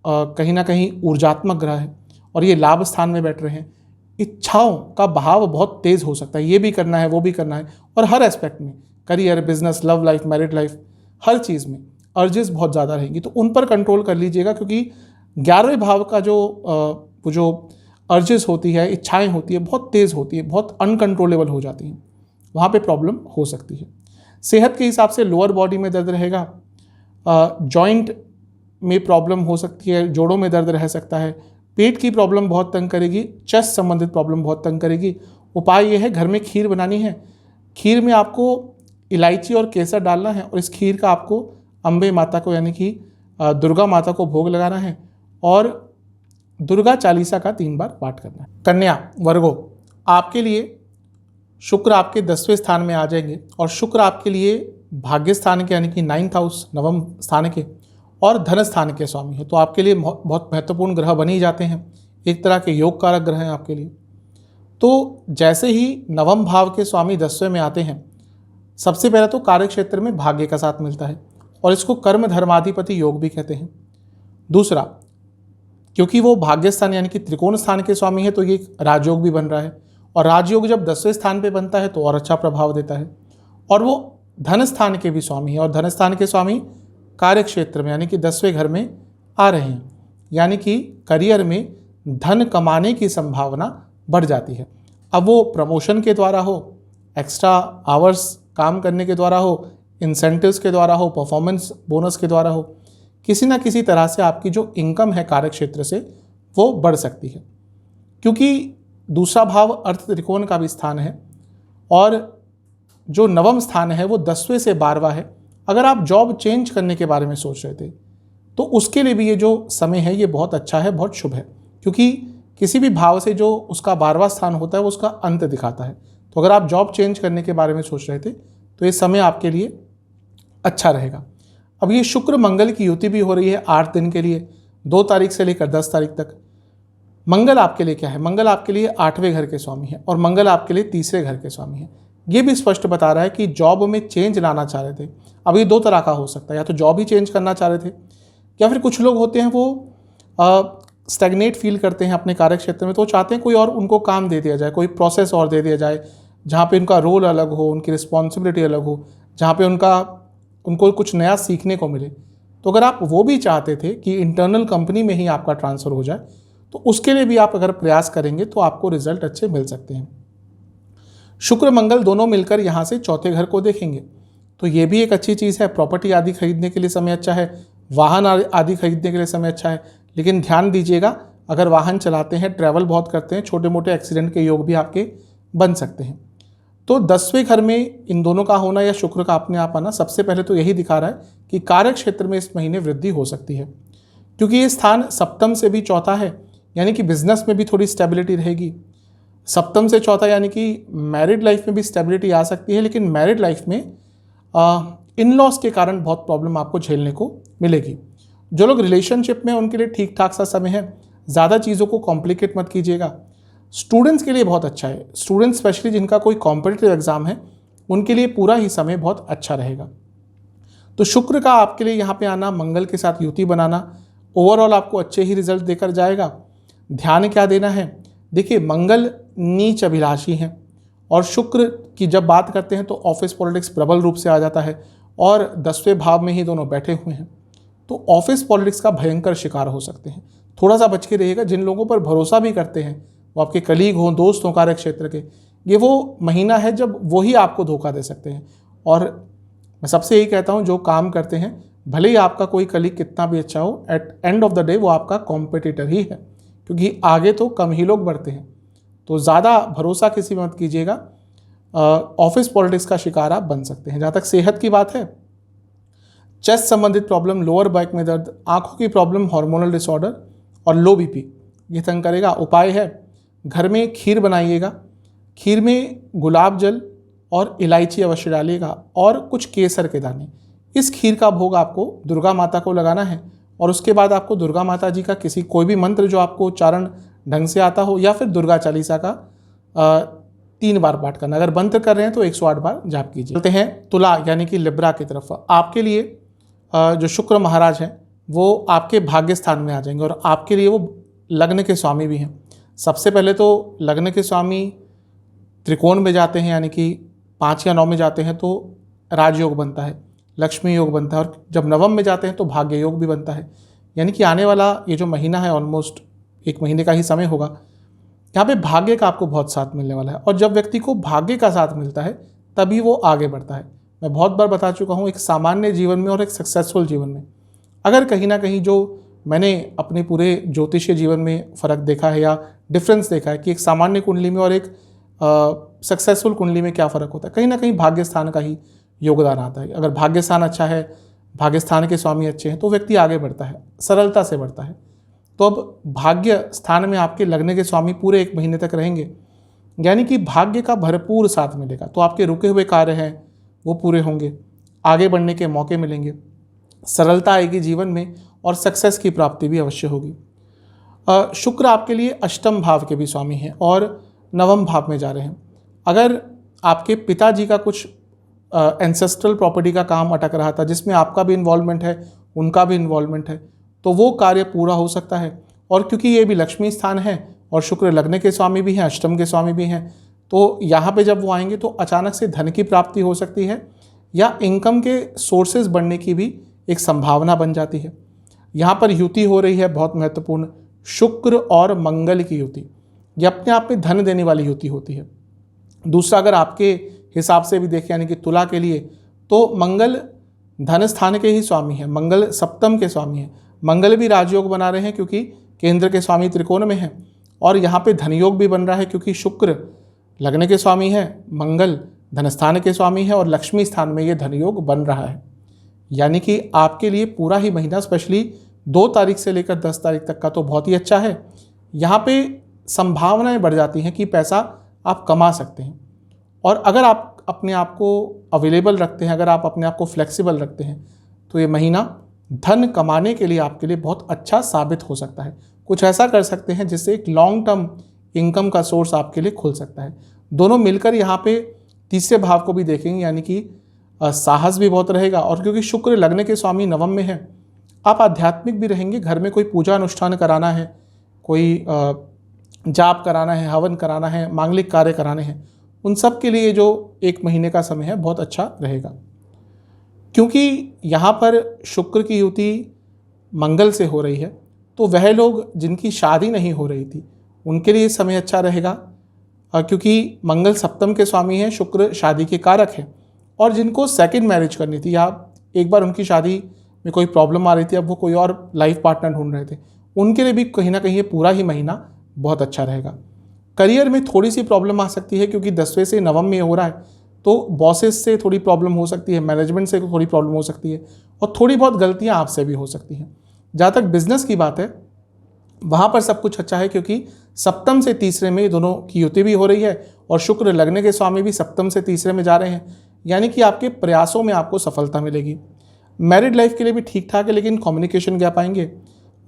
B: कहीं ना कहीं ऊर्जात्मक ग्रह है, और ये लाभ स्थान में बैठ रहे हैं। इच्छाओं का भाव बहुत तेज हो सकता है, ये भी करना है, वो भी करना है, और हर एस्पेक्ट में, career, business, love life, married life, हर चीज़ में अर्जिस बहुत ज़्यादा रहेंगी, तो उन पर कंट्रोल कर लीजिएगा, क्योंकि 11वें भाव का जो अर्जिस होती है, इच्छाएं होती है, बहुत तेज़ होती है, बहुत अनकंट्रोलेबल हो जाती हैं, वहाँ पे प्रॉब्लम हो सकती है। सेहत के हिसाब से लोअर बॉडी में दर्द रहेगा, जॉइंट में प्रॉब्लम हो सकती है, जोड़ों में दर्द रह सकता है, पेट की प्रॉब्लम बहुत तंग करेगी, चेस्ट संबंधित प्रॉब्लम बहुत तंग करेगी। उपाय यह है, घर में खीर बनानी है, खीर में आपको इलायची और केसर डालना है, और इस खीर का आपको अम्बे माता को, यानी कि दुर्गा माता को भोग लगाना है, और दुर्गा चालीसा का 3 बार पाठ करना है। कन्या वर्गो, आपके लिए शुक्र आपके 10वें स्थान में आ जाएंगे, और शुक्र आपके लिए भाग्य स्थान के, यानी कि 9th हाउस, नवम स्थान के, और धन स्थान के स्वामी है, तो आपके लिए बहुत महत्वपूर्ण ग्रह बन ही जाते हैं, एक तरह के योग कारक ग्रह हैं आपके लिए। तो जैसे ही नवम भाव के स्वामी 10वें में आते हैं, सबसे पहले तो कार्य क्षेत्र में भाग्य का साथ मिलता है, और इसको कर्म धर्माधिपति योग भी कहते हैं। दूसरा, क्योंकि वो भाग्य स्थान यानी कि त्रिकोण स्थान के स्वामी है, तो ये राजयोग भी बन रहा है, और राजयोग जब 10वें स्थान पे बनता है तो और अच्छा प्रभाव देता है, और वो धन स्थान के भी स्वामी है, और धन स्थान के स्वामी कार्य क्षेत्र में, यानी कि 10वें घर में आ रहे हैं, यानी कि करियर में धन कमाने की संभावना बढ़ जाती है। अब वो प्रमोशन के द्वारा हो, एक्स्ट्रा आवर्स काम करने के द्वारा हो, इंसेंटिव्स के द्वारा हो, परफॉर्मेंस बोनस के द्वारा हो, किसी ना किसी तरह से आपकी जो इनकम है कार्य क्षेत्र से वो बढ़ सकती है, क्योंकि दूसरा भाव अर्थ त्रिकोण का भी स्थान है, और जो नवम स्थान है वो 10वें से 12वां है। अगर आप जॉब चेंज करने के बारे में सोच रहे थे तो उसके लिए भी ये जो समय है ये बहुत अच्छा है, बहुत शुभ है, क्योंकि किसी भी भाव से जो उसका 12वां स्थान होता है वो उसका अंत दिखाता है। तो अगर आप जॉब चेंज करने के बारे में सोच रहे थे तो ये समय आपके लिए अच्छा रहेगा। अब ये शुक्र मंगल की युति भी हो रही है 8 दिन के लिए, 2 तारीख से लेकर 10 तारीख तक। मंगल आपके लिए क्या है? मंगल आपके लिए 8वें घर के स्वामी है और मंगल आपके लिए 3रे घर के स्वामी है। ये भी स्पष्ट बता रहा है कि जॉब में चेंज लाना चाह रहे थे। अब ये 2 तरह का हो सकता है, या तो जॉब ही चेंज करना चाह रहे थे, या फिर कुछ लोग होते हैं वो स्टैग्नेट फील करते हैं अपने कार्य क्षेत्र में, तो चाहते हैं कोई और उनको काम दे दिया जाए, कोई प्रोसेस और दे दिया जाए जहाँ पे उनका रोल अलग हो, उनकी रिस्पॉन्सिबिलिटी अलग हो, जहाँ पे उनको कुछ नया सीखने को मिले। तो अगर आप वो भी चाहते थे कि इंटरनल कंपनी में ही आपका ट्रांसफ़र हो जाए, तो उसके लिए भी आप अगर प्रयास करेंगे तो आपको रिजल्ट अच्छे मिल सकते हैं। शुक्र मंगल दोनों मिलकर यहाँ से 4थे घर को देखेंगे, तो ये भी एक अच्छी चीज़ है। प्रॉपर्टी आदि खरीदने के लिए समय अच्छा है, वाहन आदि खरीदने के लिए समय अच्छा है। लेकिन ध्यान दीजिएगा, अगर वाहन चलाते हैं, ट्रैवल बहुत करते हैं, छोटे मोटे एक्सीडेंट के योग भी आपके बन सकते हैं। तो 10वें घर में इन दोनों का होना या शुक्र का अपने आप आना सबसे पहले तो यही दिखा रहा है कि कार्य क्षेत्र में इस महीने वृद्धि हो सकती है, क्योंकि ये स्थान सप्तम से भी चौथा है, यानी कि बिजनेस में भी थोड़ी स्टेबिलिटी रहेगी। सप्तम से चौथा यानी कि मैरिड लाइफ में भी स्टेबिलिटी आ सकती है, लेकिन मैरिड लाइफ में इन लॉस के कारण बहुत प्रॉब्लम आपको झेलने को मिलेगी। जो लोग रिलेशनशिप में उनके लिए ठीक ठाक सा समय है, ज़्यादा चीज़ों को कॉम्प्लिकेट मत कीजिएगा। स्टूडेंट्स के लिए बहुत अच्छा है, स्टूडेंट्स स्पेशली जिनका कोई कॉम्पिटिटिव एग्जाम है उनके लिए पूरा ही समय बहुत अच्छा रहेगा। तो शुक्र का आपके लिए यहाँ पे आना, मंगल के साथ युति बनाना ओवरऑल आपको अच्छे ही रिजल्ट देकर जाएगा। ध्यान क्या देना है? देखिए, मंगल नीच अभिलाषी हैं और शुक्र की जब बात करते हैं तो ऑफिस पॉलिटिक्स प्रबल रूप से आ जाता है और 10वें भाव में ही दोनों बैठे हुए हैं, तो ऑफिस पॉलिटिक्स का भयंकर शिकार हो सकते हैं। थोड़ा सा बच के रहिएगा। जिन लोगों पर भरोसा भी करते हैं, वो आपके कलीग हों, दोस्त हों कार्य क्षेत्र के, ये वो महीना है जब वही आपको धोखा दे सकते हैं। और मैं सबसे यही कहता हूँ, जो काम करते हैं, भले ही आपका कोई कलीग कितना भी अच्छा हो, at end of the day वो आपका कॉम्पिटिटर ही है, क्योंकि आगे तो कम ही लोग बढ़ते हैं। तो ज़्यादा भरोसा किसी में मत कीजिएगा, ऑफिस पॉलिटिक्स का शिकार आप बन सकते हैं। जहाँ तक सेहत की बात है, चेस्ट संबंधित प्रॉब्लम, लोअर बैक में दर्द, आंखों की प्रॉब्लम, हार्मोनल डिसऑर्डर और लो बीपी ये तंग करेगा। उपाय है, घर में खीर बनाइएगा, खीर में गुलाब जल और इलायची अवश्य डालिएगा और कुछ केसर के दाने। इस खीर का भोग आपको दुर्गा माता को लगाना है और उसके बाद आपको दुर्गा माता जी का कोई भी मंत्र जो आपको उच्चारण ढंग से आता हो, या फिर दुर्गा चालीसा का 3 बार पाठ करना। अगर मंत्र कर रहे हैं तो 108 बार जाप कीजिए। चलते हैं तुला यानी कि लिब्रा की तरफ। आपके लिए जो शुक्र महाराज हैं वो आपके भाग्य स्थान में आ जाएंगे और आपके लिए वो लग्न के स्वामी भी हैं। सबसे पहले तो लग्न के स्वामी त्रिकोण में जाते हैं, यानी कि 5 या 9 में जाते हैं तो राजयोग बनता है, लक्ष्मी योग बनता है, और जब नवम में जाते हैं तो भाग्य योग भी बनता है। यानी कि आने वाला ये जो महीना है, ऑलमोस्ट 1 महीने का ही समय होगा, यहाँ पे भाग्य का आपको बहुत साथ मिलने वाला है। और जब व्यक्ति को भाग्य का साथ मिलता है तभी वो आगे बढ़ता है। मैं बहुत बार बता चुका हूँ, एक सामान्य जीवन में और एक सक्सेसफुल जीवन में अगर कहीं ना कहीं, जो मैंने अपने पूरे ज्योतिषीय जीवन में फ़र्क देखा है या डिफरेंस देखा है कि एक सामान्य कुंडली में और एक सक्सेसफुल कुंडली में क्या फ़र्क होता है, कहीं ना कहीं भाग्य स्थान का ही योगदान आता है। अगर भाग्य स्थान अच्छा है, भाग्य स्थान के स्वामी अच्छे हैं, तो व्यक्ति आगे बढ़ता है, सरलता से बढ़ता है। तो अब भाग्य स्थान में आपके लगने के स्वामी पूरे 1 महीने तक रहेंगे, यानी कि भाग्य का भरपूर साथ मिलेगा। तो आपके रुके हुए कार्य हैं वो पूरे होंगे, आगे बढ़ने के मौके मिलेंगे, सरलता आएगी जीवन में और सक्सेस की प्राप्ति भी अवश्य होगी। शुक्र आपके लिए अष्टम भाव के भी स्वामी हैं और नवम भाव में जा रहे हैं। अगर आपके पिताजी का कुछ एंसेस्ट्रल प्रॉपर्टी का काम अटक रहा था, जिसमें आपका भी इन्वॉल्वमेंट है, उनका भी इन्वॉल्वमेंट है, तो वो कार्य पूरा हो सकता है। और क्योंकि ये भी लक्ष्मी स्थान है और शुक्र लग्न के स्वामी भी हैं, अष्टम के स्वामी भी हैं, तो यहाँ पे जब वो आएंगे तो अचानक से धन की प्राप्ति हो सकती है या इनकम के सोर्सेज बढ़ने की भी एक संभावना बन जाती है। यहाँ पर युति हो रही है बहुत महत्वपूर्ण, शुक्र और मंगल की युति। ये अपने आप में धन देने वाली युति होती है। दूसरा, अगर आपके हिसाब से भी देखें, यानी कि तुला के लिए, तो मंगल धन स्थान के ही स्वामी हैं, मंगल सप्तम के स्वामी हैं। मंगल भी राजयोग बना रहे हैं क्योंकि केंद्र के स्वामी त्रिकोण में हैं, और यहाँ पे धनयोग भी बन रहा है क्योंकि शुक्र लग्न के स्वामी है, मंगल धनस्थान के स्वामी है और लक्ष्मी स्थान में ये धनयोग बन रहा है। यानी कि आपके लिए पूरा ही महीना, स्पेशली 2 तारीख से लेकर 10 तारीख तक का तो बहुत ही अच्छा है। यहाँ पे संभावनाएं बढ़ जाती हैं कि पैसा आप कमा सकते हैं, और अगर आप अपने आप को अवेलेबल रखते हैं, अगर आप अपने आप को फ्लेक्सिबल रखते हैं, तो ये महीना धन कमाने के लिए आपके लिए बहुत अच्छा साबित हो सकता है। कुछ ऐसा कर सकते हैं जिससे एक लॉन्ग टर्म इनकम का सोर्स आपके लिए खुल सकता है। दोनों मिलकर यहाँ पे तीसरे भाव को भी देखेंगे, यानी कि साहस भी बहुत रहेगा। और क्योंकि शुक्र लगने के स्वामी नवम में है, आप आध्यात्मिक भी रहेंगे। घर में कोई पूजा अनुष्ठान कराना है, कोई जाप कराना है, हवन कराना है, मांगलिक कार्य कराने हैं, उन सब के लिए जो एक महीने का समय है बहुत अच्छा रहेगा। क्योंकि यहाँ पर शुक्र की युति मंगल से हो रही है, तो वह लोग जिनकी शादी नहीं हो रही थी उनके लिए समय अच्छा रहेगा, क्योंकि मंगल सप्तम के स्वामी हैं, शुक्र शादी के कारक हैं। और जिनको सेकंड मैरिज करनी थी या एक बार उनकी शादी में कोई प्रॉब्लम आ रही थी, अब वो कोई और लाइफ पार्टनर ढूंढ रहे थे, उनके लिए भी कहीं ना कहीं ये पूरा ही महीना बहुत अच्छा रहेगा। करियर में थोड़ी सी प्रॉब्लम आ सकती है, क्योंकि 10वें से नवम में हो रहा है, तो बॉसेस से थोड़ी प्रॉब्लम हो सकती है, मैनेजमेंट से थोड़ी प्रॉब्लम हो सकती है, और थोड़ी बहुत गलतियां आपसे भी हो सकती हैं। जहाँ तक बिजनेस की बात है, वहाँ पर सब कुछ अच्छा है, क्योंकि सप्तम से तीसरे में दोनों की युति भी हो रही है और शुक्र लगने के स्वामी भी सप्तम से तीसरे में जा रहे हैं, यानी कि आपके प्रयासों में आपको सफलता मिलेगी। मैरिड लाइफ के लिए भी ठीक ठाक है, लेकिन कम्युनिकेशन गैप आएंगे।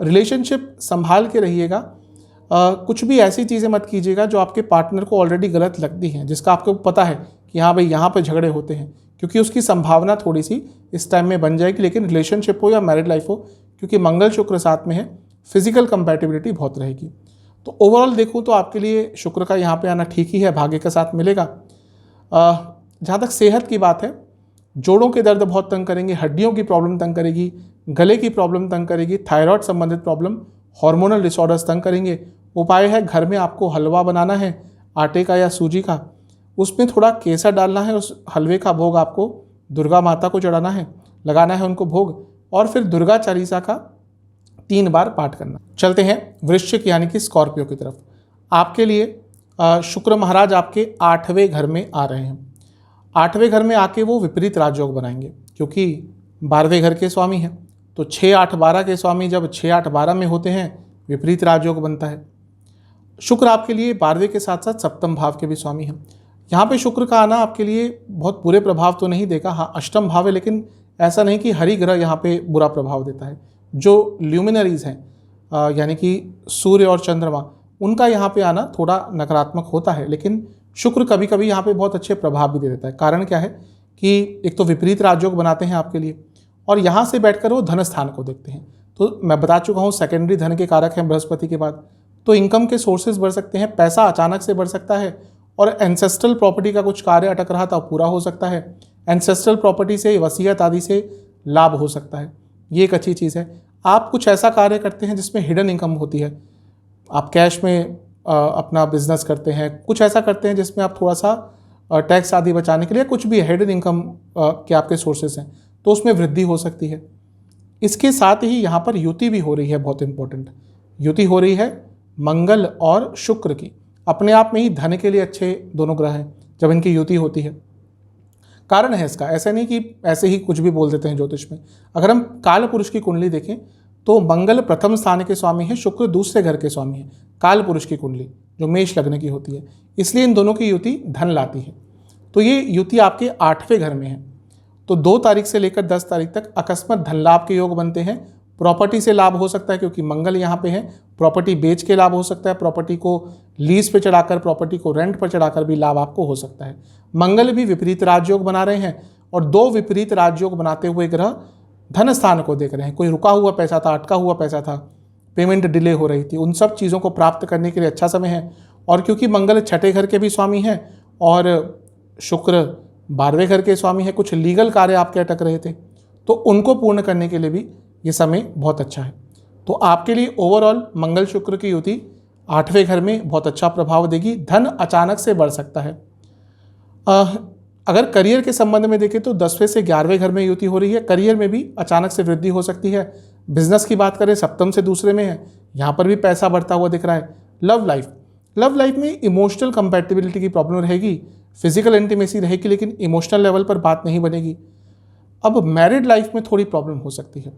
B: रिलेशनशिप संभाल के रहिएगा, कुछ भी ऐसी चीज़ें मत कीजिएगा जो आपके पार्टनर को ऑलरेडी गलत लगती हैं, जिसका आपको पता है कि हाँ भाई यहाँ पे झगड़े होते हैं, क्योंकि उसकी संभावना थोड़ी सी इस टाइम में बन जाएगी। लेकिन रिलेशनशिप हो या मैरिड लाइफ हो, क्योंकि मंगल शुक्र साथ में है, फिजिकल कंपैटिबिलिटी बहुत रहेगी। तो ओवरऑल देखूँ तो आपके लिए शुक्र का यहाँ पे आना ठीक ही है, भाग्य के साथ मिलेगा। जहाँ तक सेहत की बात है, जोड़ों के दर्द बहुत तंग करेंगे, हड्डियों की प्रॉब्लम तंग करेगी, गले की प्रॉब्लम तंग करेगी, थायराइड संबंधित प्रॉब्लम, हार्मोनल डिसऑर्डर्स तंग करेंगे। उपाय है, घर में आपको हलवा बनाना है आटे का या सूजी का, उसमें थोड़ा केसर डालना है, उस हलवे का भोग आपको दुर्गा माता को चढ़ाना है, लगाना है उनको भोग, और फिर दुर्गा चालीसा का 3 बार पाठ करना। चलते हैं वृश्चिक यानी कि स्कॉर्पियो की तरफ। आपके लिए शुक्र महाराज आपके 8वें घर में आ रहे हैं। 8वें घर में आके वो विपरीत राजयोग बनाएंगे, क्योंकि 12वें घर के स्वामी हैं। तो 6, 8, 12 के स्वामी जब 6, 8, 12 में होते हैं, विपरीत राजयोग बनता है। शुक्र आपके लिए 12वें के साथ साथ सप्तम भाव के भी स्वामी हैं। यहाँ पे शुक्र का आना आपके लिए बहुत बुरे प्रभाव तो नहीं देगा, हाँ अष्टम भाव है, लेकिन ऐसा नहीं कि हरि ग्रह यहाँ पे बुरा प्रभाव देता है। जो ल्यूमिनरीज हैं यानी कि सूर्य और चंद्रमा, उनका यहाँ पे आना थोड़ा नकारात्मक होता है, लेकिन शुक्र कभी कभी यहाँ पे बहुत अच्छे प्रभाव भी दे देता है। कारण क्या है कि एक तो विपरीत राजयोग बनाते हैं आपके लिए, और यहाँ से बैठकर वो धन स्थान को देखते हैं। तो मैं बता चुका हूँ सेकेंडरी धन के कारक हैं बृहस्पति के बाद, तो इनकम के सोर्सेज बढ़ सकते हैं, पैसा अचानक से बढ़ सकता है, और एंसेस्ट्रल प्रॉपर्टी का कुछ कार्य अटक रहा था पूरा हो सकता है। एंसेस्ट्रल प्रॉपर्टी से, वसीयत आदि से लाभ हो सकता है, ये एक अच्छी चीज़ है। आप कुछ ऐसा कार्य करते हैं जिसमें हिडन इनकम होती है, आप कैश में अपना बिजनेस करते हैं, कुछ ऐसा करते हैं जिसमें आप थोड़ा सा टैक्स आदि बचाने के लिए, कुछ भी हिडन इनकम के आपके सोर्सेज हैं, तो उसमें वृद्धि हो सकती है। इसके साथ ही यहाँ पर युति भी हो रही है, बहुत इंपॉर्टेंट युति हो रही है मंगल और शुक्र की। अपने आप में ही धन के लिए अच्छे दोनों ग्रह हैं जब इनकी युति होती है। कारण है इसका, ऐसा नहीं कि ऐसे ही कुछ भी बोल देते हैं ज्योतिष में। अगर हम काल पुरुष की कुंडली देखें तो मंगल प्रथम स्थान के स्वामी है, शुक्र दूसरे घर के स्वामी है। काल पुरुष की कुंडली जो मेष लग्न की होती है, इसलिए इन दोनों की युति धन लाती है। तो ये युति आपके 8वें घर में है, तो 2 तारीख से लेकर 10 तारीख तक अकस्मात धन लाभ के योग बनते हैं। प्रॉपर्टी से लाभ हो सकता है, क्योंकि मंगल यहाँ पे है, प्रॉपर्टी बेच के लाभ हो सकता है, प्रॉपर्टी को लीज पे चढ़ाकर, प्रॉपर्टी को रेंट पर चढ़ाकर भी लाभ आपको हो सकता है। मंगल भी विपरीत राजयोग बना रहे हैं, और 2 विपरीत राजयोग बनाते हुए ग्रह धन स्थान को देख रहे हैं। कोई रुका हुआ पैसा था, अटका हुआ पैसा था, पेमेंट डिले हो रही थी, उन सब चीज़ों को प्राप्त करने के लिए अच्छा समय है। और क्योंकि मंगल 6ठे घर के भी स्वामी हैं और शुक्र 12वें घर के स्वामी है, कुछ लीगल कार्य आपके अटक रहे थे, तो उनको पूर्ण करने के लिए भी ये समय बहुत अच्छा है। तो आपके लिए ओवरऑल मंगल शुक्र की युति 8वें घर में बहुत अच्छा प्रभाव देगी। धन अचानक से बढ़ सकता है। अगर करियर के संबंध में देखें तो 10वें से 11वें घर में युति हो रही है, करियर में भी अचानक से वृद्धि हो सकती है। बिजनेस की बात करें, सप्तम से दूसरे में है, यहाँ पर भी पैसा बढ़ता हुआ दिख रहा है। लव लाइफ में इमोशनल कंपैटिबिलिटी की प्रॉब्लम रहेगी, फिजिकल इंटीमेसी रहेगी, लेकिन इमोशनल लेवल पर बात नहीं बनेगी। अब मैरिड लाइफ में थोड़ी प्रॉब्लम हो सकती है।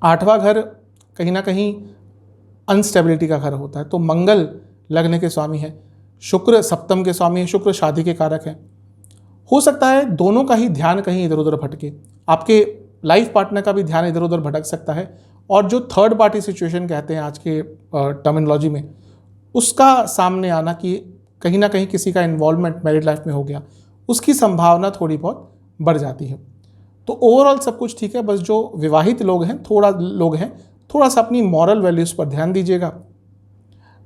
B: 8वां घर कहीं ना कहीं अनस्टेबिलिटी का घर होता है, तो मंगल लगने के स्वामी है, शुक्र सप्तम के स्वामी है, शुक्र शादी के कारक है। हो सकता है दोनों का ही ध्यान कहीं इधर उधर भटके, आपके लाइफ पार्टनर का भी ध्यान इधर उधर भटक सकता है, और जो थर्ड पार्टी सिचुएशन कहते हैं आज के टर्मिनोलॉजी में, उसका सामने आना कि कहीं ना कहीं किसी का इन्वॉल्वमेंट मैरिड लाइफ में हो गया, उसकी संभावना थोड़ी बहुत बढ़ जाती है। तो ओवरऑल सब कुछ ठीक है, बस जो विवाहित लोग हैं थोड़ा सा अपनी मॉरल वैल्यूज़ पर ध्यान दीजिएगा।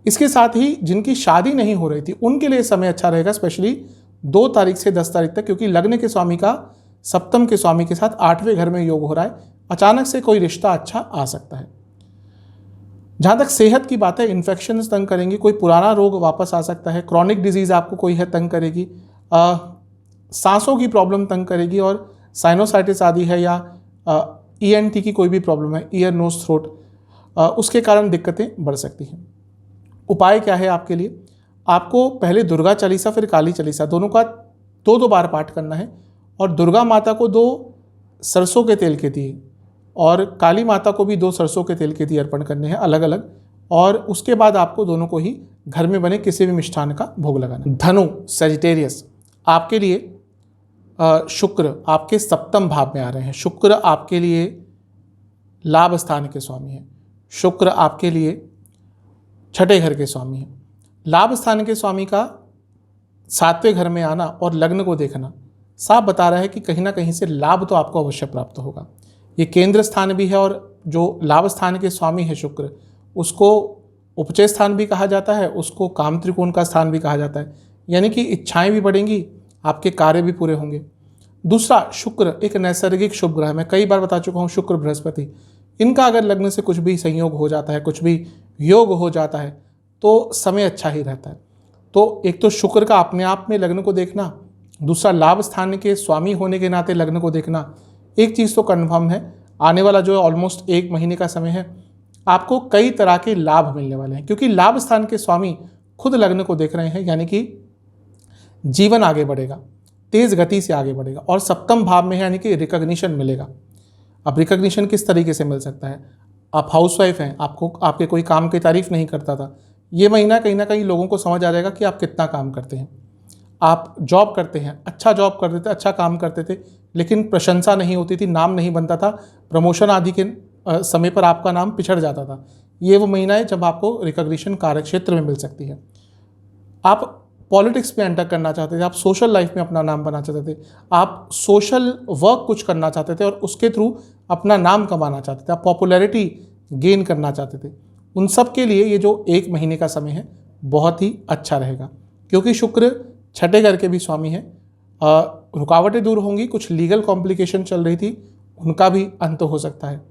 B: इसके साथ ही जिनकी शादी नहीं हो रही थी उनके लिए समय अच्छा रहेगा, स्पेशली 2 तारीख से 10 तारीख तक, क्योंकि लग्न के स्वामी का सप्तम के स्वामी के साथ 8वें घर में योग हो रहा है। अचानक से कोई रिश्ता अच्छा आ सकता है। जहाँ तक सेहत की बात है, इन्फेक्शन तंग करेंगे, कोई पुराना रोग वापस आ सकता है, क्रॉनिक डिजीज़ आपको कोई है तंग करेगी, सांसों की प्रॉब्लम तंग करेगी, और साइनोसाइटिस आदि है या ENT की कोई भी प्रॉब्लम है, ईयर नोज थ्रोट, उसके कारण दिक्कतें बढ़ सकती हैं। उपाय क्या है आपके लिए? आपको पहले दुर्गा चालीसा फिर काली चालीसा दोनों का 2-2 बार पाठ करना है, और दुर्गा माता को 2 सरसों के तेल के दिए और काली माता को भी 2 सरसों के तेल के दिए अर्पण करने हैं अलग अलग, और उसके बाद आपको दोनों को ही घर में बने किसी भी मिष्ठान का भोग लगाना है। धनु सेजिटेरियस, आपके लिए शुक्र आपके सप्तम भाव में आ रहे हैं। शुक्र आपके लिए लाभ स्थान के स्वामी हैं। शुक्र आपके लिए छठे घर के स्वामी हैं। लाभ स्थान के स्वामी का 7वें घर में आना और लग्न को देखना साफ बता रहा है कि कहीं ना कहीं से लाभ तो आपको अवश्य प्राप्त होगा। ये केंद्र स्थान भी है, और जो लाभ स्थान के स्वामी है शुक्र, उसको उपचय स्थान भी कहा जाता है, उसको काम त्रिकोण का स्थान भी कहा जाता है। यानी कि इच्छाएं भी बढ़ेंगी, आपके कार्य भी पूरे होंगे। दूसरा, शुक्र एक नैसर्गिक शुभ ग्रह, मैं कई बार बता चुका हूँ, शुक्र बृहस्पति, इनका अगर लग्न से कुछ भी संयोग हो जाता है, कुछ भी योग हो जाता है, तो समय अच्छा ही रहता है। तो एक तो शुक्र का अपने आप में लग्न को देखना, दूसरा लाभ स्थान के स्वामी होने के नाते लग्न को देखना। एक चीज़ तो कन्फर्म है, आने वाला जो है ऑलमोस्ट 1 महीने का समय है, आपको कई तरह के लाभ मिलने वाले हैं, क्योंकि लाभ स्थान के स्वामी खुद लग्न को देख रहे हैं। यानी कि जीवन आगे बढ़ेगा, तेज गति से आगे बढ़ेगा, और सप्तम भाव में है, यानी कि रिकॉग्निशन मिलेगा। अब रिकॉग्निशन किस तरीके से मिल सकता है? आप हाउसवाइफ हैं, आपके कोई काम की तारीफ नहीं करता था, ये महीना कहीं ना कहीं लोगों को समझ आ जाएगा कि आप कितना काम करते हैं। आप जॉब करते हैं, अच्छा जॉब करते थे, अच्छा काम करते थे, लेकिन प्रशंसा नहीं होती थी, नाम नहीं बनता था, प्रमोशन आदि के समय पर आपका नाम पिछड़ जाता था। ये वो महीना है जब आपको रिकॉग्निशन कार्य क्षेत्र में मिल सकती है। आप पॉलिटिक्स में एंटर करना चाहते थे, आप सोशल लाइफ में अपना नाम बनाना चाहते थे, आप सोशल वर्क कुछ करना चाहते थे और उसके थ्रू अपना नाम कमाना चाहते थे, आप पॉपुलैरिटी गेन करना चाहते थे, उन सब के लिए ये जो 1 महीने का समय है बहुत ही अच्छा रहेगा, क्योंकि शुक्र छठे घर के भी स्वामी हैं। रुकावटें दूर होंगी, कुछ लीगल कॉम्प्लिकेशन चल रही थी, उनका भी अंत हो सकता है।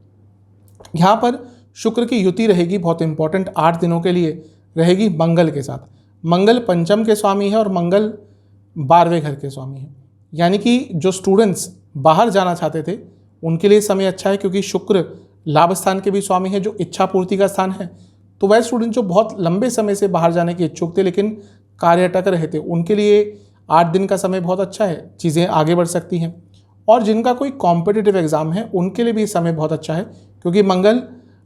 B: यहाँ पर शुक्र की युति रहेगी, बहुत इंपॉर्टेंट 8 दिनों के लिए रहेगी मंगल के साथ। मंगल पंचम के स्वामी है और मंगल 12वें घर के स्वामी है। यानी कि जो स्टूडेंट्स बाहर जाना चाहते थे उनके लिए समय अच्छा है, क्योंकि शुक्र लाभ स्थान के भी स्वामी है, जो इच्छा पूर्ति का स्थान है। तो वह स्टूडेंट जो बहुत लंबे समय से बाहर जाने के इच्छुक थे लेकिन कार्य अटक रहे थे, उनके लिए 8 दिन का समय बहुत अच्छा है, चीज़ें आगे बढ़ सकती हैं। और जिनका कोई कॉम्पिटिटिव एग्जाम है उनके लिए भी समय बहुत अच्छा है, क्योंकि मंगल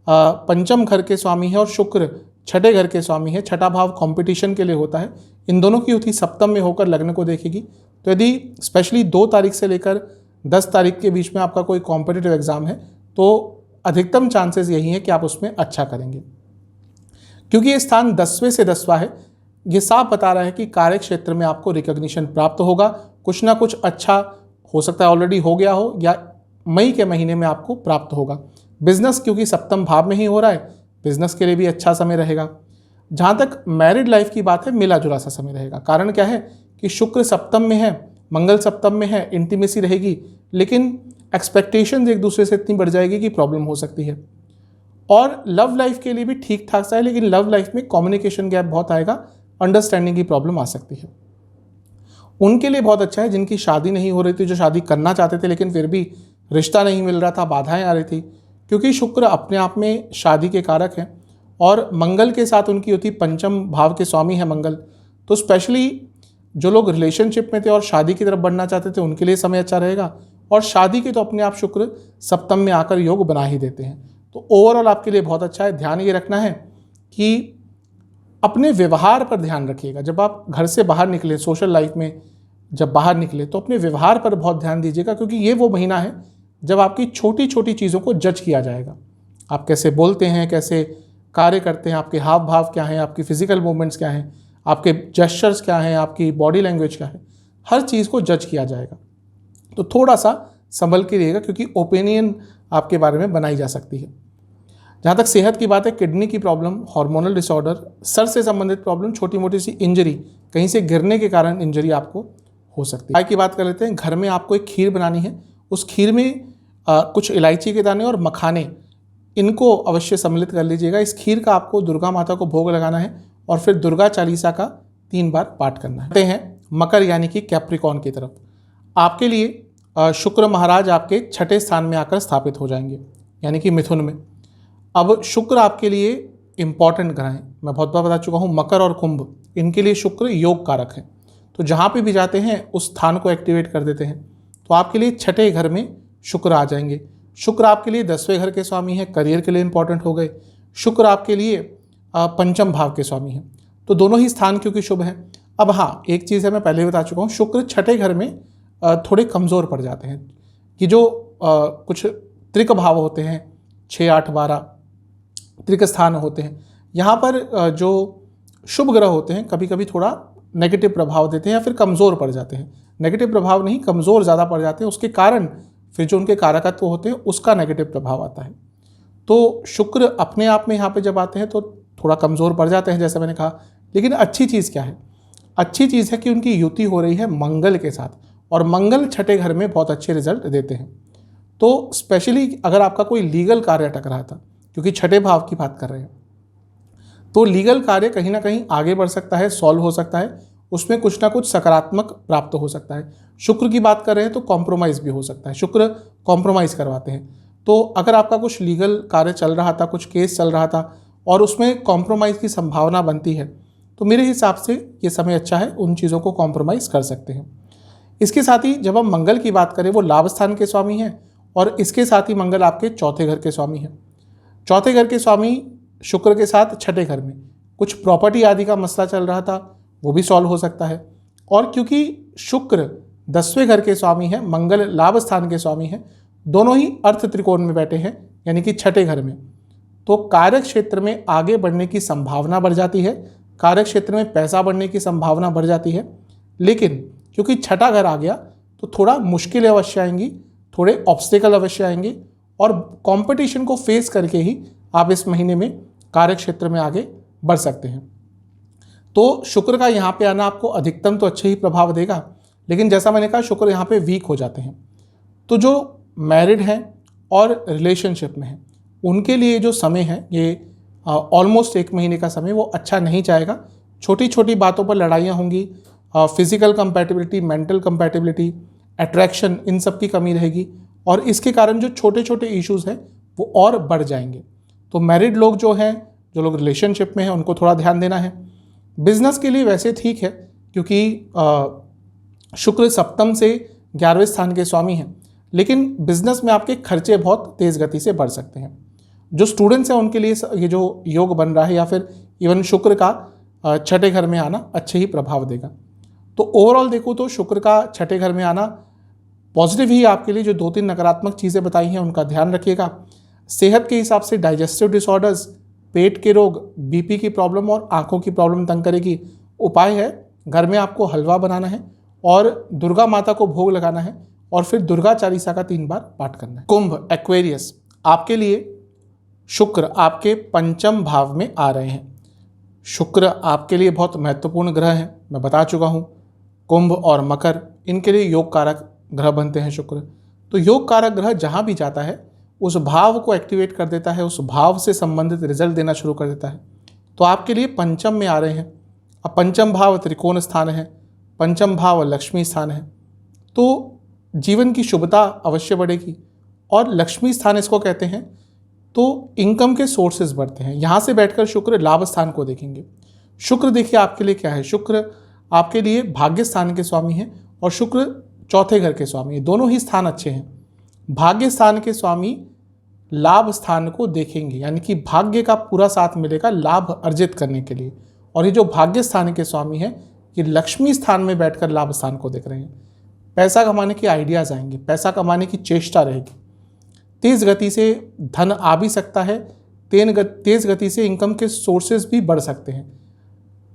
B: पंचम घर के स्वामी है और शुक्र छठे घर के स्वामी है। छठा भाव कंपटीशन के लिए होता है। इन दोनों की युति सप्तम में होकर लग्न को देखेगी। तो यदि स्पेशली 2 तारीख से लेकर 10 तारीख के बीच में आपका कोई कॉम्पिटिटिव एग्जाम है तो अधिकतम चांसेस यही है कि आप उसमें अच्छा करेंगे, क्योंकि ये स्थान 10वें से 10वां है। ये साफ बता रहा है कि कार्य क्षेत्र में आपको रिकॉग्निशन प्राप्त होगा, कुछ ना कुछ अच्छा हो सकता है ऑलरेडी हो गया हो या मई के महीने में आपको प्राप्त होगा। बिजनेस क्योंकि सप्तम भाव में ही हो रहा है, बिजनेस के लिए भी अच्छा समय रहेगा। जहाँ तक मैरिड लाइफ की बात है, मिला जुला सा समय रहेगा। कारण क्या है कि शुक्र सप्तम में है, मंगल सप्तम में है, इंटीमेसी रहेगी, लेकिन एक्सपेक्टेशंस एक दूसरे से इतनी बढ़ जाएगी कि प्रॉब्लम हो सकती है। और लव लाइफ के लिए भी ठीक ठाक सा है, लेकिन लव लाइफ में कम्युनिकेशन गैप बहुत आएगा, अंडरस्टैंडिंग की प्रॉब्लम आ सकती है। उनके लिए बहुत अच्छा है जिनकी शादी नहीं हो रही थी, जो शादी करना चाहते थे लेकिन फिर भी रिश्ता नहीं मिल रहा था, बाधाएं आ रही थी, क्योंकि शुक्र अपने आप में शादी के कारक हैं और मंगल के साथ उनकी युति पंचम भाव के स्वामी है मंगल। तो स्पेशली जो लोग रिलेशनशिप में थे और शादी की तरफ बढ़ना चाहते थे उनके लिए समय अच्छा रहेगा, और शादी के तो अपने आप शुक्र सप्तम में आकर योग बना ही देते हैं। तो ओवरऑल आपके लिए बहुत अच्छा है। ध्यान ये रखना है कि अपने व्यवहार पर ध्यान रखिएगा। जब आप घर से बाहर निकले, सोशल लाइफ में जब बाहर निकले, तो अपने व्यवहार पर बहुत ध्यान दीजिएगा, क्योंकि ये वो महीना है जब आपकी छोटी छोटी चीज़ों को जज किया जाएगा। आप कैसे बोलते हैं, कैसे कार्य करते हैं, आपके हाव भाव क्या हैं, आपकी फिजिकल मूवमेंट्स क्या हैं, आपके जेस्चर्स क्या हैं, आपकी बॉडी लैंग्वेज क्या है, हर चीज़ को जज किया जाएगा। तो थोड़ा सा संभल के रहिएगा, क्योंकि ओपिनियन आपके बारे में बनाई जा सकती है। जहाँ तक सेहत की बात है, किडनी की प्रॉब्लम, हार्मोनल डिसऑर्डर, सर से संबंधित प्रॉब्लम, छोटी मोटी सी इंजरी, कहीं से गिरने के कारण इंजरी आपको हो सकती है। चाय की बात कर लेते हैं। घर में आपको एक खीर बनानी है, उस खीर में कुछ इलायची के दाने और मखाने, इनको अवश्य सम्मिलित कर लीजिएगा। इस खीर का आपको दुर्गा माता को भोग लगाना है और फिर दुर्गा चालीसा का 3 बार पाठ करना है। हैं मकर यानी कि कैप्रिकॉन की तरफ। आपके लिए शुक्र महाराज आपके 6ठे स्थान में आकर स्थापित हो जाएंगे, यानी कि मिथुन में। अब शुक्र आपके लिए इंपॉर्टेंट ग्रह हैं। मैं बहुत बार बता चुका हूँ, मकर और कुंभ, इनके लिए शुक्र योग कारक है। तो जहाँ पे भी जाते हैं उस स्थान को एक्टिवेट कर देते हैं। तो आपके लिए 6ठे घर में शुक्र आ जाएंगे। शुक्र आपके लिए 10वें घर के स्वामी हैं, करियर के लिए इंपॉर्टेंट हो गए। शुक्र आपके लिए 5म भाव के स्वामी हैं। तो दोनों ही स्थान क्योंकि शुभ हैं। अब हाँ, एक चीज़ है, मैं पहले ही बता चुका हूँ, शुक्र 6ठे घर में थोड़े कमज़ोर पड़ जाते हैं कि जो कुछ त्रिक भाव होते हैं, 6, 8, 12 त्रिक स्थान होते हैं, यहाँ पर जो शुभ ग्रह होते हैं कभी कभी थोड़ा नेगेटिव प्रभाव देते हैं या फिर कमज़ोर पड़ जाते हैं। नेगेटिव प्रभाव नहीं, कमज़ोर ज़्यादा पड़ जाते हैं, उसके कारण फिर जो उनके कारकत्व होते हैं उसका नेगेटिव प्रभाव आता है। तो शुक्र अपने आप में यहाँ पे जब आते हैं तो थोड़ा कमज़ोर पड़ जाते हैं, जैसे मैंने कहा। लेकिन अच्छी चीज़ क्या है? अच्छी चीज़ है कि उनकी युति हो रही है मंगल के साथ, और मंगल 6ठे घर में बहुत अच्छे रिजल्ट देते हैं। तो स्पेशली अगर आपका कोई लीगल कार्य अटक रहा था, क्योंकि 6ठे भाव की बात कर रहे हैं, तो लीगल कार्य कहीं ना कहीं आगे बढ़ सकता है, सॉल्व हो सकता है, उसमें कुछ ना कुछ सकारात्मक प्राप्त हो सकता है। शुक्र की बात कर रहे हैं तो कॉम्प्रोमाइज़ भी हो सकता है, शुक्र कॉम्प्रोमाइज़ करवाते हैं। तो अगर आपका कुछ लीगल कार्य चल रहा था, कुछ केस चल रहा था और उसमें कॉम्प्रोमाइज़ की संभावना बनती है, तो मेरे हिसाब से ये समय अच्छा है, उन चीज़ों को कॉम्प्रोमाइज़ कर सकते हैं। इसके साथ ही जब हम मंगल की बात करें, वो लाभ स्थान के स्वामी हैं, और इसके साथ ही मंगल आपके 4थे घर के स्वामी हैं। 4थे घर के स्वामी शुक्र के साथ 6ठे घर में कुछ प्रॉपर्टी आदि का मसला चल रहा था, वो भी सॉल्व हो सकता है। और क्योंकि शुक्र 10वें घर के स्वामी हैं, मंगल लाभ स्थान के स्वामी हैं, दोनों ही अर्थ त्रिकोण में बैठे हैं, यानी कि 6ठे घर में, तो कार्य क्षेत्र में आगे बढ़ने की संभावना बढ़ जाती है, कार्य क्षेत्र में पैसा बढ़ने की संभावना बढ़ जाती है। लेकिन क्योंकि 6ठा घर आ गया तो थोड़ा मुश्किलें अवश्य आएंगी, थोड़े ऑब्स्टेकल अवश्य आएंगे, और कंपटीशन को फेस करके ही आप इस महीने में कार्य क्षेत्र में आगे बढ़ सकते हैं। तो शुक्र का यहाँ पे आना आपको अधिकतम तो अच्छे ही प्रभाव देगा, लेकिन जैसा मैंने कहा शुक्र यहाँ पे वीक हो जाते हैं। तो जो मैरिड हैं और रिलेशनशिप में हैं, उनके लिए जो समय है, ये ऑलमोस्ट 1 महीने का समय, वो अच्छा नहीं जाएगा। छोटी छोटी बातों पर लड़ाइयाँ होंगी, physical compatibility, mental compatibility, attraction, इन सब की कमी रहेगी, और इसके कारण जो छोटे छोटे इश्यूज़ हैं वो और बढ़ जाएंगे। तो मैरिड लोग जो हैं, जो लोग रिलेशनशिप में हैं, उनको थोड़ा ध्यान देना है। बिजनेस के लिए वैसे ठीक है, क्योंकि शुक्र 7म से 11वें स्थान के स्वामी हैं, लेकिन बिजनेस में आपके खर्चे बहुत तेज़ गति से बढ़ सकते हैं। जो स्टूडेंट्स हैं उनके लिए ये जो योग बन रहा है, या फिर इवन शुक्र का 6ठे घर में आना अच्छे ही प्रभाव देगा। तो ओवरऑल देखो तो शुक्र का 6ठे घर में आना पॉजिटिव ही आपके लिए। जो 2-3 नकारात्मक चीज़ें बताई हैं उनका ध्यान रखिएगा। सेहत के हिसाब से डाइजेस्टिव डिसऑर्डर्स, पेट के रोग, बीपी की प्रॉब्लम और आंखों की प्रॉब्लम तंग करेगी। उपाय है, घर में आपको हलवा बनाना है और दुर्गा माता को भोग लगाना है, और फिर दुर्गा चालीसा का 3 बार पाठ करना है। कुंभ एक्वेरियस, आपके लिए शुक्र आपके 5म भाव में आ रहे हैं। शुक्र आपके लिए बहुत महत्वपूर्ण ग्रह हैं, मैं बता चुका हूँ। कुंभ और मकर, इनके लिए योग कारक ग्रह बनते हैं शुक्र। तो योग कारक ग्रह जहाँ भी जाता है उस भाव को एक्टिवेट कर देता है, उस भाव से संबंधित रिजल्ट देना शुरू कर देता है। तो आपके लिए 5म में आ रहे हैं। अब 5म भाव त्रिकोण स्थान है, 5म भाव लक्ष्मी स्थान है, तो जीवन की शुभता अवश्य बढ़ेगी। और लक्ष्मी स्थान इसको कहते हैं, तो इनकम के सोर्सेज बढ़ते हैं। यहाँ से बैठकर शुक्र लाभ स्थान को देखेंगे। शुक्र देखिए आपके लिए क्या है, शुक्र आपके लिए भाग्य स्थान के स्वामी हैं, और शुक्र 4थे घर के स्वामी हैं। दोनों ही स्थान अच्छे हैं। भाग्य स्थान के स्वामी लाभ स्थान को देखेंगे, यानी कि भाग्य का पूरा साथ मिलेगा लाभ अर्जित करने के लिए। और ये जो भाग्य स्थान के स्वामी हैं, ये लक्ष्मी स्थान में बैठकर लाभ स्थान को देख रहे हैं। पैसा कमाने के आइडियाज़ आएंगे, पैसा कमाने की चेष्टा रहेगी। तेज़ गति से धन आ भी सकता है, तेज़ गति से इनकम के सोर्सेज भी बढ़ सकते हैं।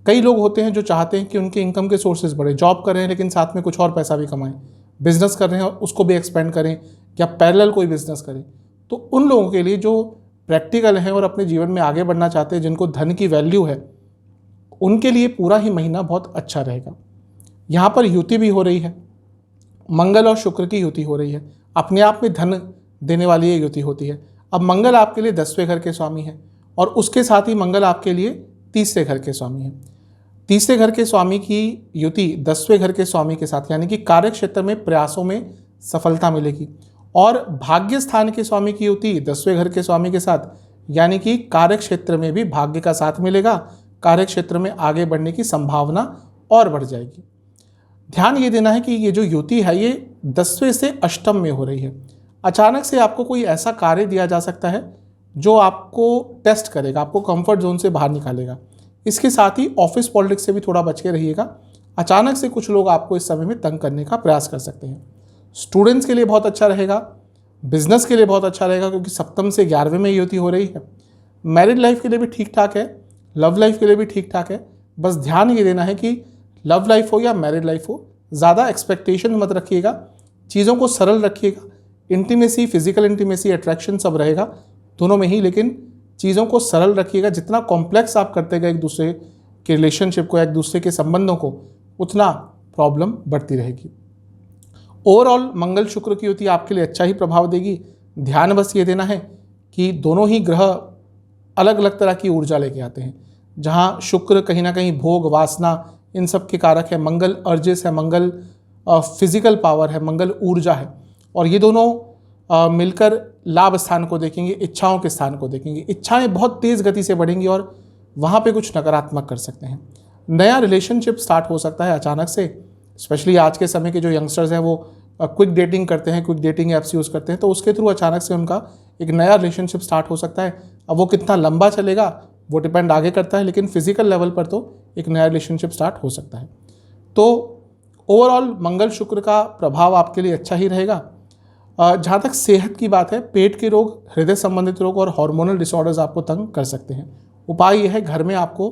B: कई लोग होते हैं जो चाहते हैं कि उनके इनकम के सोर्सेज बढ़े, जॉब कर रहे हैं लेकिन साथ में कुछ और पैसा भी कमाएं, बिजनेस कर रहे हैं उसको भी एक्सपेंड करें या पैरेलल कोई बिजनेस करें। तो उन लोगों के लिए जो प्रैक्टिकल हैं और अपने जीवन में आगे बढ़ना चाहते हैं, जिनको धन की वैल्यू है, उनके लिए पूरा ही महीना बहुत अच्छा रहेगा। यहाँ पर युति भी हो रही है, मंगल और शुक्र की युति हो रही है। अपने आप में धन देने वाली ये युति होती है। अब मंगल आपके लिए 10वें घर के स्वामी है और उसके साथ ही मंगल आपके लिए 3रे घर के स्वामी है। 3रे घर के स्वामी की युति 10वें घर के स्वामी के साथ, यानी कि कार्य क्षेत्र में प्रयासों में सफलता मिलेगी। और भाग्य स्थान के स्वामी की युति 10वें घर के स्वामी के साथ, यानी कि कार्य क्षेत्र में भी भाग्य का साथ मिलेगा, कार्य क्षेत्र में आगे बढ़ने की संभावना और बढ़ जाएगी। ध्यान ये देना है कि ये जो युति है ये 10वें से अष्टम में हो रही है। अचानक से आपको कोई ऐसा कार्य दिया जा सकता है जो आपको टेस्ट करेगा, आपको कंफर्ट जोन से बाहर निकालेगा। इसके साथ ही ऑफिस पॉलिटिक्स से भी थोड़ा बच के रहिएगा। अचानक से कुछ लोग आपको इस समय में तंग करने का प्रयास कर सकते हैं। स्टूडेंट्स के लिए बहुत अच्छा रहेगा, बिजनेस के लिए बहुत अच्छा रहेगा, क्योंकि सप्तम से 11वें में युति हो रही है। मैरिड लाइफ के लिए भी ठीक ठाक है, लव लाइफ के लिए भी ठीक ठाक है। बस ध्यान ये देना है कि लव लाइफ हो या मैरिड लाइफ हो, ज़्यादा एक्सपेक्टेशन मत रखिएगा, चीज़ों को सरल रखिएगा। इंटीमेसी, फिजिकल इंटीमेसी, अट्रैक्शन सब रहेगा दोनों में ही, लेकिन चीज़ों को सरल रखिएगा। जितना कॉम्प्लेक्स आप करते गए एक दूसरे के रिलेशनशिप को, एक दूसरे के संबंधों को, उतना प्रॉब्लम बढ़ती रहेगी। ओवरऑल मंगल शुक्र की युति आपके लिए अच्छा ही प्रभाव देगी। ध्यान बस ये देना है कि दोनों ही ग्रह अलग अलग तरह की ऊर्जा लेके आते हैं। जहाँ शुक्र कहीं ना कहीं भोग, वासना, इन सब के कारक है, मंगल अर्जेस है, मंगल फिजिकल पावर है, मंगल ऊर्जा है, और ये दोनों मिलकर लाभ स्थान को देखेंगे, इच्छाओं के स्थान को देखेंगे। इच्छाएं बहुत तेज़ गति से बढ़ेंगी और वहाँ पे कुछ नकारात्मक कर सकते हैं। नया रिलेशनशिप स्टार्ट हो सकता है अचानक से, स्पेशली आज के समय के जो यंगस्टर्स हैं वो क्विक डेटिंग करते हैं, क्विक डेटिंग ऐप्स यूज़ करते हैं, तो उसके थ्रू अचानक से उनका एक नया रिलेशनशिप स्टार्ट हो सकता है। अब वो कितना लंबा चलेगा वो डिपेंड आगे करता है, लेकिन फिजिकल लेवल पर तो एक नया रिलेशनशिप स्टार्ट हो सकता है। तो ओवरऑल मंगल शुक्र का प्रभाव आपके लिए अच्छा ही रहेगा। जहाँ तक सेहत की बात है, पेट के रोग, हृदय संबंधित रोग और हार्मोनल डिसऑर्डर्स आपको तंग कर सकते हैं। उपाय यह है, घर में आपको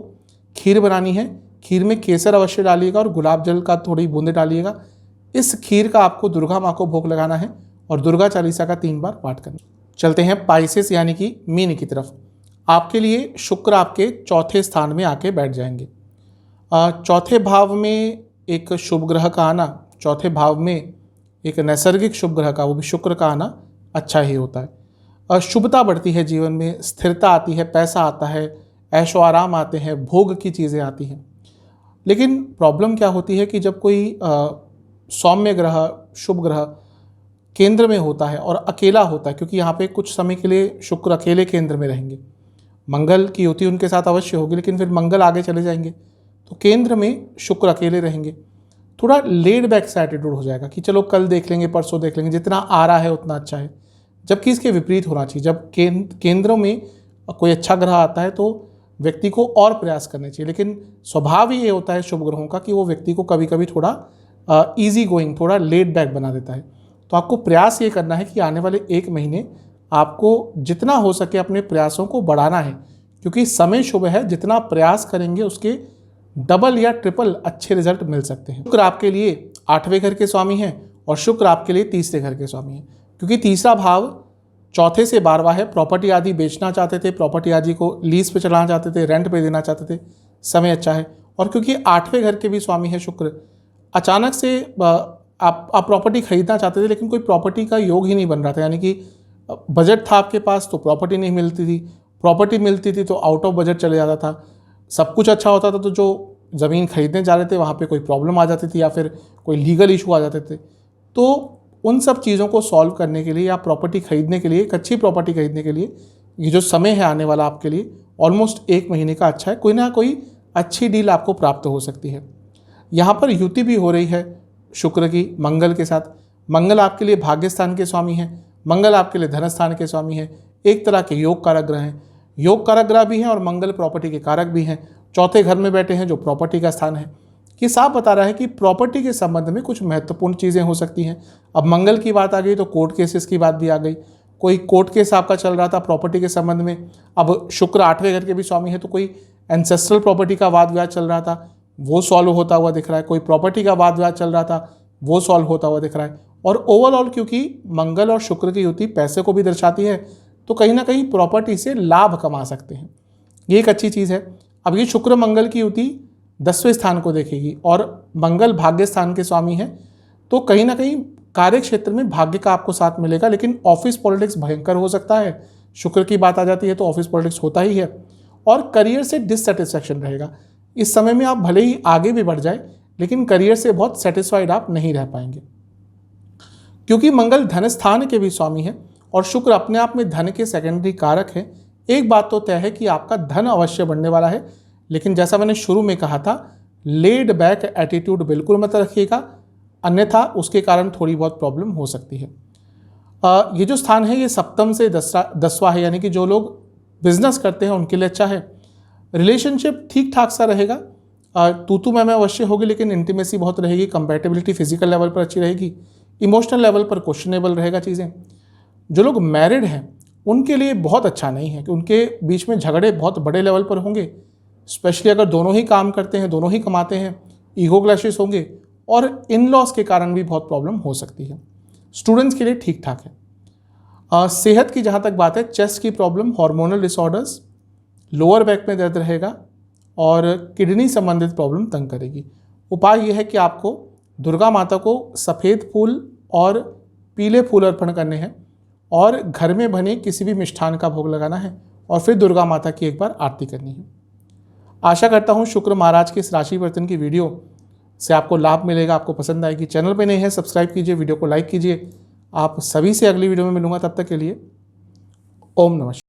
B: खीर बनानी है, खीर में केसर अवश्य डालिएगा और गुलाब जल का थोड़ी बूंदे डालिएगा। इस खीर का आपको दुर्गा माँ को भोग लगाना है और दुर्गा चालीसा का 3 बार पाठ करना। चलते हैं पाइसेस यानी कि मीन की तरफ। आपके लिए शुक्र आपके चौथे स्थान में आके बैठ जाएंगे। चौथे भाव में एक शुभ ग्रह का आना, चौथे भाव में एक नैसर्गिक शुभ ग्रह का, वो भी शुक्र का आना अच्छा ही होता है। शुभता बढ़ती है जीवन में, स्थिरता आती है, पैसा आता है, ऐशो आराम आते हैं, भोग की चीज़ें आती हैं। लेकिन प्रॉब्लम क्या होती है कि जब कोई सौम्य ग्रह, शुभ ग्रह केंद्र में होता है और अकेला होता है, क्योंकि यहाँ पे कुछ समय के लिए शुक्र अकेले केंद्र में रहेंगे। मंगल की युति उनके साथ अवश्य होगी, लेकिन फिर मंगल आगे चले जाएंगे, तो केंद्र में शुक्र अकेले रहेंगे। थोड़ा लेड बैक सा एटीट्यूड हो जाएगा कि चलो कल देख लेंगे, परसों देख लेंगे, जितना आ रहा है उतना अच्छा है। जबकि इसके विपरीत होना चाहिए। जब केंद्रों में कोई अच्छा ग्रह आता है तो व्यक्ति को और प्रयास करने चाहिए, लेकिन स्वभाव ही ये होता है शुभ ग्रहों का कि वो व्यक्ति को कभी कभी थोड़ा ईजी गोइंग, थोड़ा लेड बैक बना देता है। तो आपको प्रयास ये करना है कि आने वाले 1 महीने आपको जितना हो सके अपने प्रयासों को बढ़ाना है, क्योंकि समय शुभ है। जितना प्रयास करेंगे उसके डबल या ट्रिपल अच्छे रिजल्ट मिल सकते हैं। शुक्र आपके लिए 8वें घर के स्वामी हैं और शुक्र आपके लिए 3रे घर के स्वामी हैं, क्योंकि 3रा भाव चौथे से 12वां है। प्रॉपर्टी आदि बेचना चाहते थे, प्रॉपर्टी आदि को लीज पे चलाना चाहते थे, रेंट पे देना चाहते थे, समय अच्छा है। और क्योंकि 8वें घर के भी स्वामी है शुक्र, अचानक से आप प्रॉपर्टी खरीदना चाहते थे लेकिन कोई प्रॉपर्टी का योग ही नहीं बन रहा था, यानी कि बजट था आपके पास तो प्रॉपर्टी नहीं मिलती थी, प्रॉपर्टी मिलती थी तो आउट ऑफ बजट चले जाता था। सब कुछ अच्छा होता था तो जो ज़मीन खरीदने जा रहे थे वहाँ पे कोई प्रॉब्लम आ जाती थी या फिर कोई लीगल इशू आ जाते थे। तो उन सब चीज़ों को सॉल्व करने के लिए या प्रॉपर्टी खरीदने के लिए, एक अच्छी प्रॉपर्टी खरीदने के लिए ये जो समय है आने वाला आपके लिए ऑलमोस्ट 1 महीने का अच्छा है। कोई ना कोई अच्छी डील आपको प्राप्त हो सकती है। यहाँ पर युति भी हो रही है शुक्र की मंगल के साथ। मंगल आपके लिए भाग्य स्थान के स्वामी हैं, मंगल आपके लिए धन स्थान के स्वामी हैं, एक तरह के योग कारक ग्रह हैं। योग कारक ग्रह भी हैं और मंगल प्रॉपर्टी के कारक भी हैं। चौथे घर में बैठे हैं जो प्रॉपर्टी का स्थान है। ये साफ बता रहा है कि प्रॉपर्टी के संबंध में कुछ महत्वपूर्ण चीज़ें हो सकती हैं। अब मंगल की बात आ गई तो कोर्ट केसेस की बात भी आ गई। कोई कोर्ट केस आपका चल रहा था प्रॉपर्टी के संबंध में, अब शुक्र 8वें घर के भी स्वामी है, तो कोई एंसेस्ट्रल प्रॉपर्टी का वाद विवाद चल रहा था, वो सॉल्व होता हुआ दिख रहा है। कोई प्रॉपर्टी का वाद विवाद चल रहा था, वो सॉल्व होता हुआ दिख रहा है। और ओवरऑल क्योंकि मंगल और शुक्र की युति पैसे को भी दर्शाती है, तो कहीं ना कहीं प्रॉपर्टी से लाभ कमा सकते हैं, ये एक अच्छी चीज़ है। अब ये शुक्र मंगल की युति 10वें स्थान को देखेगी और मंगल भाग्य स्थान के स्वामी है, तो कहीं ना कहीं कार्य क्षेत्र में भाग्य का आपको साथ मिलेगा। लेकिन ऑफिस पॉलिटिक्स भयंकर हो सकता है, शुक्र की बात आ जाती है तो ऑफिस पॉलिटिक्स होता ही है। और करियर से डिससेटिस्फैक्शन रहेगा। इस समय में आप भले ही आगे भी बढ़ जाए, लेकिन करियर से बहुत सेटिस्फाइड आप नहीं रह पाएंगे, क्योंकि मंगल धन स्थान के भी स्वामी है और शुक्र अपने आप में धन के सेकेंडरी कारक है। एक बात तो तय है कि आपका धन अवश्य बढ़ने वाला है, लेकिन जैसा मैंने शुरू में कहा था, लेड बैक एटीट्यूड बिल्कुल मत रखिएगा, अन्यथा उसके कारण थोड़ी बहुत प्रॉब्लम हो सकती है। ये जो स्थान है ये सप्तम से 10वां है, यानी कि जो लोग बिजनेस करते हैं उनके लिए अच्छा है। रिलेशनशिप ठीक ठाक सा रहेगा, तू मैं अवश्य होगी, लेकिन इंटीमेसी बहुत रहेगी। कंपैटिबिलिटी फिजिकल लेवल पर अच्छी रहेगी, इमोशनल लेवल पर क्वेश्चनेबल रहेगा चीज़ें। जो लोग मैरिड हैं उनके लिए बहुत अच्छा नहीं है कि उनके बीच में झगड़े बहुत बड़े लेवल पर होंगे, स्पेशली अगर दोनों ही काम करते हैं, दोनों ही कमाते हैं, ईगो क्लैशेस होंगे और इन लॉस के कारण भी बहुत प्रॉब्लम हो सकती है। स्टूडेंट्स के लिए ठीक ठाक है। सेहत की जहाँ तक बात है, चेस्ट की problem, hormonal disorders, lower back में दर्द रहेगा और किडनी संबंधित प्रॉब्लम तंग करेगी। उपाय यह है कि आपको दुर्गा माता को सफ़ेद फूल और पीले फूल अर्पण करने हैं और घर में बने किसी भी मिष्ठान का भोग लगाना है और फिर दुर्गा माता की एक बार आरती करनी है। आशा करता हूँ शुक्र महाराज की इस राशि परिवर्तन की वीडियो से आपको लाभ मिलेगा, आपको पसंद आएगी। चैनल पे नए हैं सब्सक्राइब कीजिए, वीडियो को लाइक कीजिए। आप सभी से अगली वीडियो में मिलूंगा, तब तक के लिए ओम नमः।